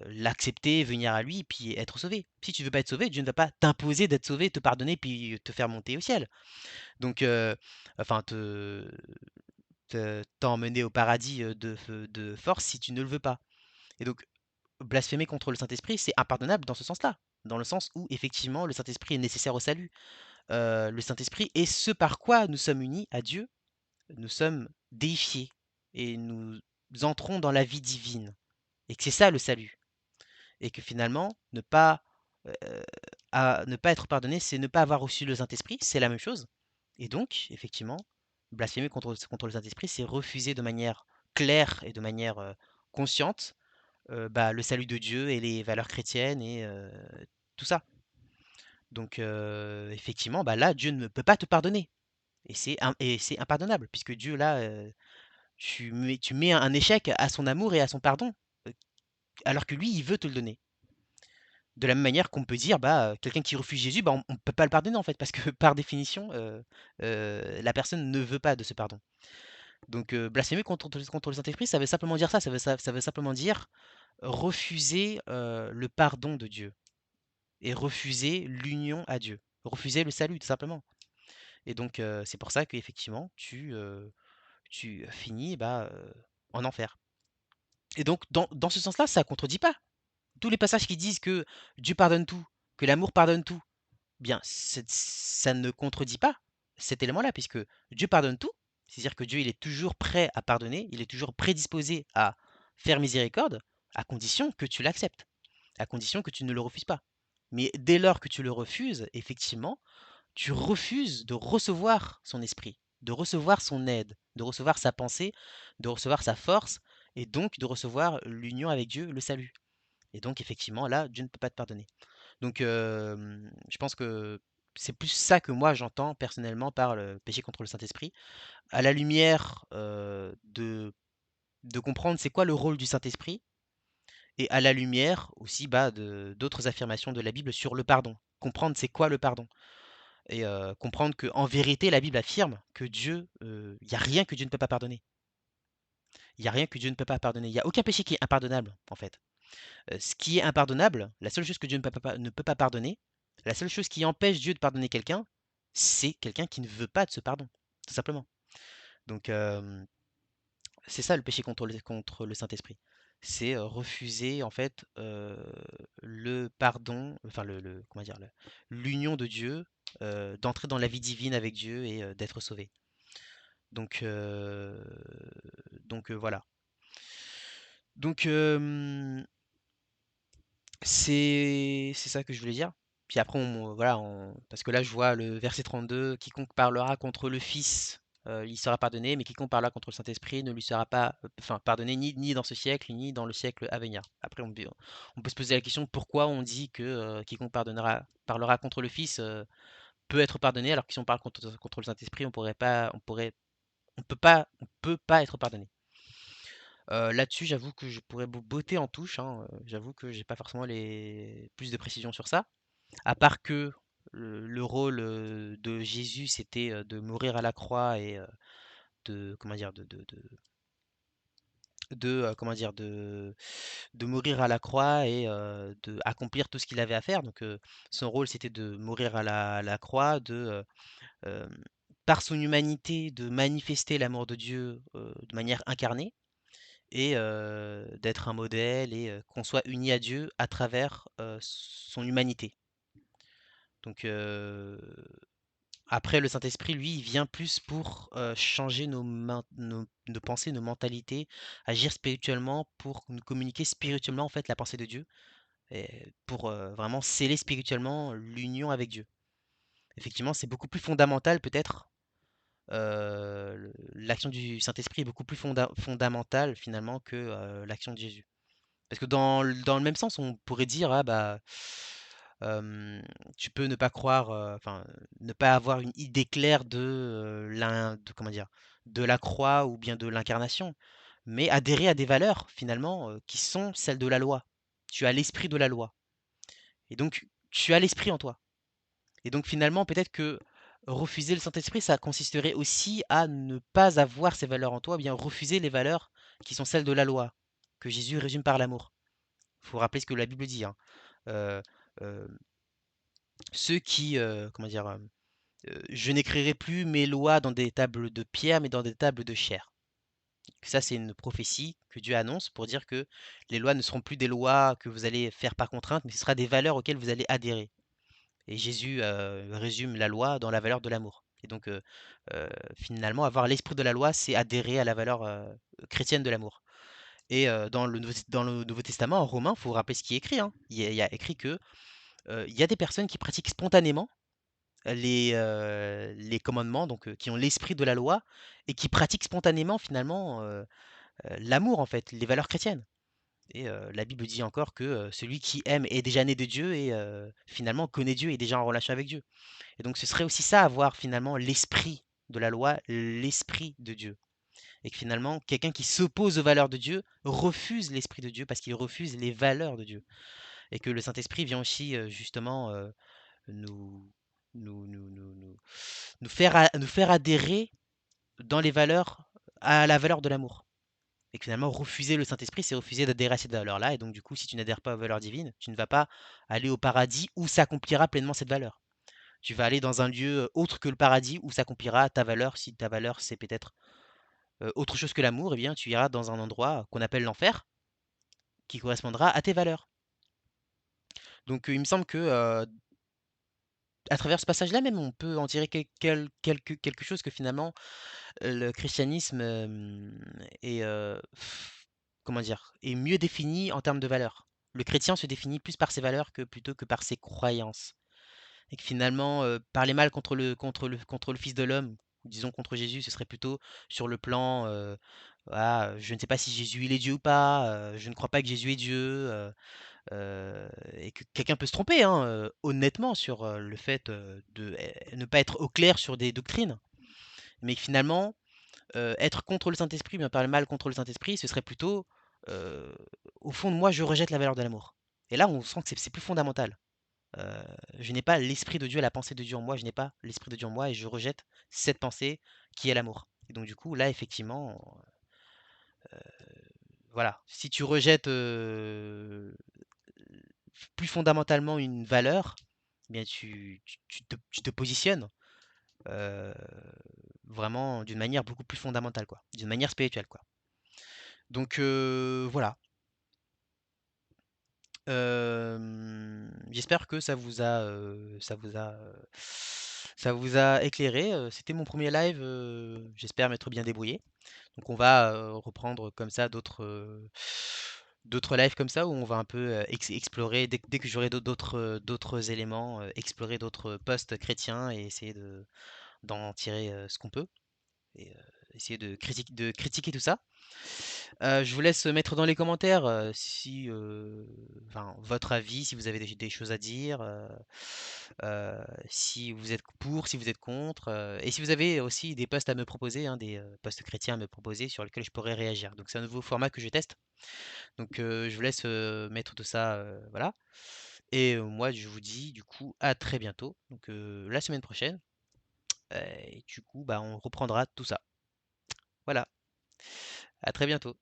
l'accepter, venir à lui, puis être sauvé. Si tu ne veux pas être sauvé, Dieu ne va pas t'imposer d'être sauvé, te pardonner, puis te faire monter au ciel. Donc, enfin, t'emmener au paradis de force si tu ne le veux pas. Et donc, blasphémer contre le Saint-Esprit, c'est impardonnable dans ce sens-là. Dans le sens où, effectivement, le Saint-Esprit est nécessaire au salut. Le Saint-Esprit est ce par quoi nous sommes unis à Dieu, nous sommes déifiés et nous entrons dans la vie divine. Et que c'est ça le salut. Et que finalement, euh, ne pas être pardonné, c'est ne pas avoir reçu le Saint-Esprit, c'est la même chose. Et donc, effectivement, blasphémer contre le Saint-Esprit, c'est refuser de manière claire et de manière consciente bah, le salut de Dieu et les valeurs chrétiennes et tout ça. Donc, effectivement, bah, là, Dieu ne peut pas te pardonner. Et c'est impardonnable, puisque Dieu, là, tu mets un échec à son amour et à son pardon, euh, alors que lui, il veut te le donner. De la même manière qu'on peut dire, bah, quelqu'un qui refuse Jésus, bah, on ne peut pas le pardonner, en fait, parce que par définition, la personne ne veut pas de ce pardon. Donc, blasphémer contre le Saint-Esprit, ça veut simplement dire ça, ça veut simplement dire refuser le pardon de Dieu et refuser l'union à Dieu, refuser le salut, tout simplement. Et donc, c'est pour ça qu'effectivement, tu finis bah, en enfer. Et donc, dans ce sens-là, ça ne contredit pas. Tous les passages qui disent que Dieu pardonne tout, que l'amour pardonne tout, bien, ça ne contredit pas cet élément-là, puisque Dieu pardonne tout. C'est-à-dire que Dieu, il est toujours prêt à pardonner, il est toujours prédisposé à faire miséricorde, à condition que tu l'acceptes, à condition que tu ne le refuses pas. Mais dès lors que tu le refuses, effectivement, tu refuses de recevoir son esprit, de recevoir son aide, de recevoir sa pensée, de recevoir sa force, et donc de recevoir l'union avec Dieu, le salut. Et donc, effectivement, là, Dieu ne peut pas te pardonner. Donc, je pense que c'est plus ça que moi j'entends personnellement par le péché contre le Saint-Esprit, à la lumière de comprendre c'est quoi le rôle du Saint-Esprit, et à la lumière aussi bah, d'autres affirmations de la Bible sur le pardon. Comprendre c'est quoi le pardon. Et comprendre qu'en vérité, la Bible affirme que Dieu, il n'y a rien que Dieu ne peut pas pardonner. Il n'y a rien que Dieu ne peut pas pardonner. Il n'y a aucun péché qui est impardonnable, en fait. Ce qui est impardonnable, la seule chose que Dieu ne peut pas pardonner, la seule chose qui empêche Dieu de pardonner quelqu'un, c'est quelqu'un qui ne veut pas de ce pardon, tout simplement. Donc, c'est ça le péché contre le Saint-Esprit. C'est refuser, en fait, le pardon, enfin, comment dire, l'union de Dieu, d'entrer dans la vie divine avec Dieu et d'être sauvé. Donc, voilà. Donc, c'est ça que je voulais dire. Puis après, voilà, parce que là, je vois le verset 32, quiconque parlera contre le Fils. il sera pardonné, mais quiconque parlera contre le Saint-Esprit ne lui sera pas, enfin, pardonné ni dans ce siècle, ni dans le siècle à venir. Après, on peut se poser la question pourquoi on dit que quiconque parlera contre le Fils peut être pardonné, alors que si on parle contre le Saint-Esprit, on peut pas être pardonné. Là-dessus, j'avoue que je pourrais botter en touche, hein, j'avoue que j'ai pas forcément les plus de précisions sur ça. À part que le rôle de Jésus, c'était de mourir à la croix et de, comment dire, comment dire, de mourir à la croix et de accomplir tout ce qu'il avait à faire. Donc, son rôle, c'était de mourir à la croix, euh, par son humanité, de manifester l'amour de Dieu de manière incarnée et d'être un modèle et qu'on soit unis à Dieu à travers son humanité. Donc, après, le Saint-Esprit, lui, il vient plus pour changer nos pensées, nos mentalités, agir spirituellement pour nous communiquer spirituellement en fait la pensée de Dieu, et pour vraiment sceller spirituellement l'union avec Dieu. Effectivement, c'est beaucoup plus fondamental peut-être. L'action du Saint-Esprit est beaucoup plus fondamentale finalement que l'action de Jésus. Parce que dans le même sens, on pourrait dire, ah bah, tu peux ne pas croire, enfin, ne pas avoir une idée claire comment dire, de la croix ou bien de l'incarnation, mais adhérer à des valeurs finalement qui sont celles de la loi. Tu as l'esprit de la loi. Et donc, tu as l'esprit en toi. Et donc finalement, peut-être que refuser le Saint-Esprit, ça consisterait aussi à ne pas avoir ces valeurs en toi, ou bien refuser les valeurs qui sont celles de la loi, que Jésus résume par l'amour. Il faut rappeler ce que la Bible dit, hein. Heu, heu, ceux qui, comment dire? Je n'écrirai plus mes lois dans des tables de pierre, mais dans des tables de chair. Ça, c'est une prophétie que Dieu annonce pour dire que les lois ne seront plus des lois que vous allez faire par contrainte, mais ce sera des valeurs auxquelles vous allez adhérer. Et Jésus résume la loi dans la valeur de l'amour. Et donc, finalement, avoir l'esprit de la loi, c'est adhérer à la valeur chrétienne de l'amour. Et dans le Nouveau Testament, en Romains, il faut rappeler ce qui est écrit, hein. Il y a écrit que il y a des personnes qui pratiquent spontanément les commandements, donc qui ont l'esprit de la loi et qui pratiquent spontanément finalement l'amour en fait, les valeurs chrétiennes. Et la Bible dit encore que celui qui aime est déjà né de Dieu et finalement connaît Dieu et est déjà en relation avec Dieu. Et donc ce serait aussi ça, avoir finalement l'esprit de la loi, l'esprit de Dieu. Et que finalement, quelqu'un qui s'oppose aux valeurs de Dieu refuse l'esprit de Dieu parce qu'il refuse les valeurs de Dieu. Et que le Saint-Esprit vient aussi justement nous, nous nous faire adhérer dans les valeurs, à la valeur de l'amour. Et que finalement, refuser le Saint-Esprit, c'est refuser d'adhérer à cette valeur-là. Et donc, du coup, si tu n'adhères pas aux valeurs divines, tu ne vas pas aller au paradis où s'accomplira pleinement cette valeur. Tu vas aller dans un lieu autre que le paradis où s'accomplira ta valeur. Si ta valeur, c'est peut-être autre chose que l'amour, eh bien, tu iras dans un endroit qu'on appelle l'enfer, qui correspondra à tes valeurs. Donc, il me semble que à travers ce passage-là même, on peut en tirer quelque chose que finalement, le christianisme est, comment dire, est mieux défini en termes de valeurs. Le chrétien se définit plus par ses valeurs que plutôt que par ses croyances. Et que finalement, parler mal contre le Fils de l'homme, disons contre Jésus, ce serait plutôt sur le plan, voilà, je ne sais pas si Jésus il est Dieu ou pas, je ne crois pas que Jésus est Dieu, et que quelqu'un peut se tromper, hein, honnêtement sur le fait de ne pas être au clair sur des doctrines. Mais que finalement, être contre le Saint-Esprit, bien parler mal contre le Saint-Esprit, ce serait plutôt, heu, au fond de moi, je rejette la valeur de l'amour. Et là, on sent que c'est plus fondamental. Heu, je n'ai pas l'esprit de Dieu, la pensée de Dieu en moi, je n'ai pas l'esprit de Dieu en moi et je rejette cette pensée qui est l'amour. Et donc du coup, là, effectivement, voilà, si tu rejettes, plus fondamentalement une valeur, eh bien tu te positionnes, heu, vraiment d'une manière beaucoup plus fondamentale, quoi, d'une manière spirituelle, quoi. Donc voilà. J'espère que ça vous a éclairé, c'était mon premier live, j'espère m'être bien débrouillé. Donc on va, reprendre comme ça d'autres lives comme ça où on va un peu, explorer dès que j'aurai d'autres éléments, explorer d'autres posts chrétiens et essayer d'en tirer, ce qu'on peut. et essayer de critiquer tout ça. Je vous laisse mettre dans les commentaires si, enfin, votre avis, si vous avez des choses à dire, si vous êtes pour, si vous êtes contre, et si vous avez aussi des posts à me proposer, hein, des posts chrétiens à me proposer sur lesquels je pourrais réagir. Donc c'est un nouveau format que je teste. Donc je vous laisse mettre tout ça, voilà. Et moi je vous dis du coup à très bientôt, donc la semaine prochaine. Et du coup, bah, on reprendra tout ça. Voilà, à très bientôt.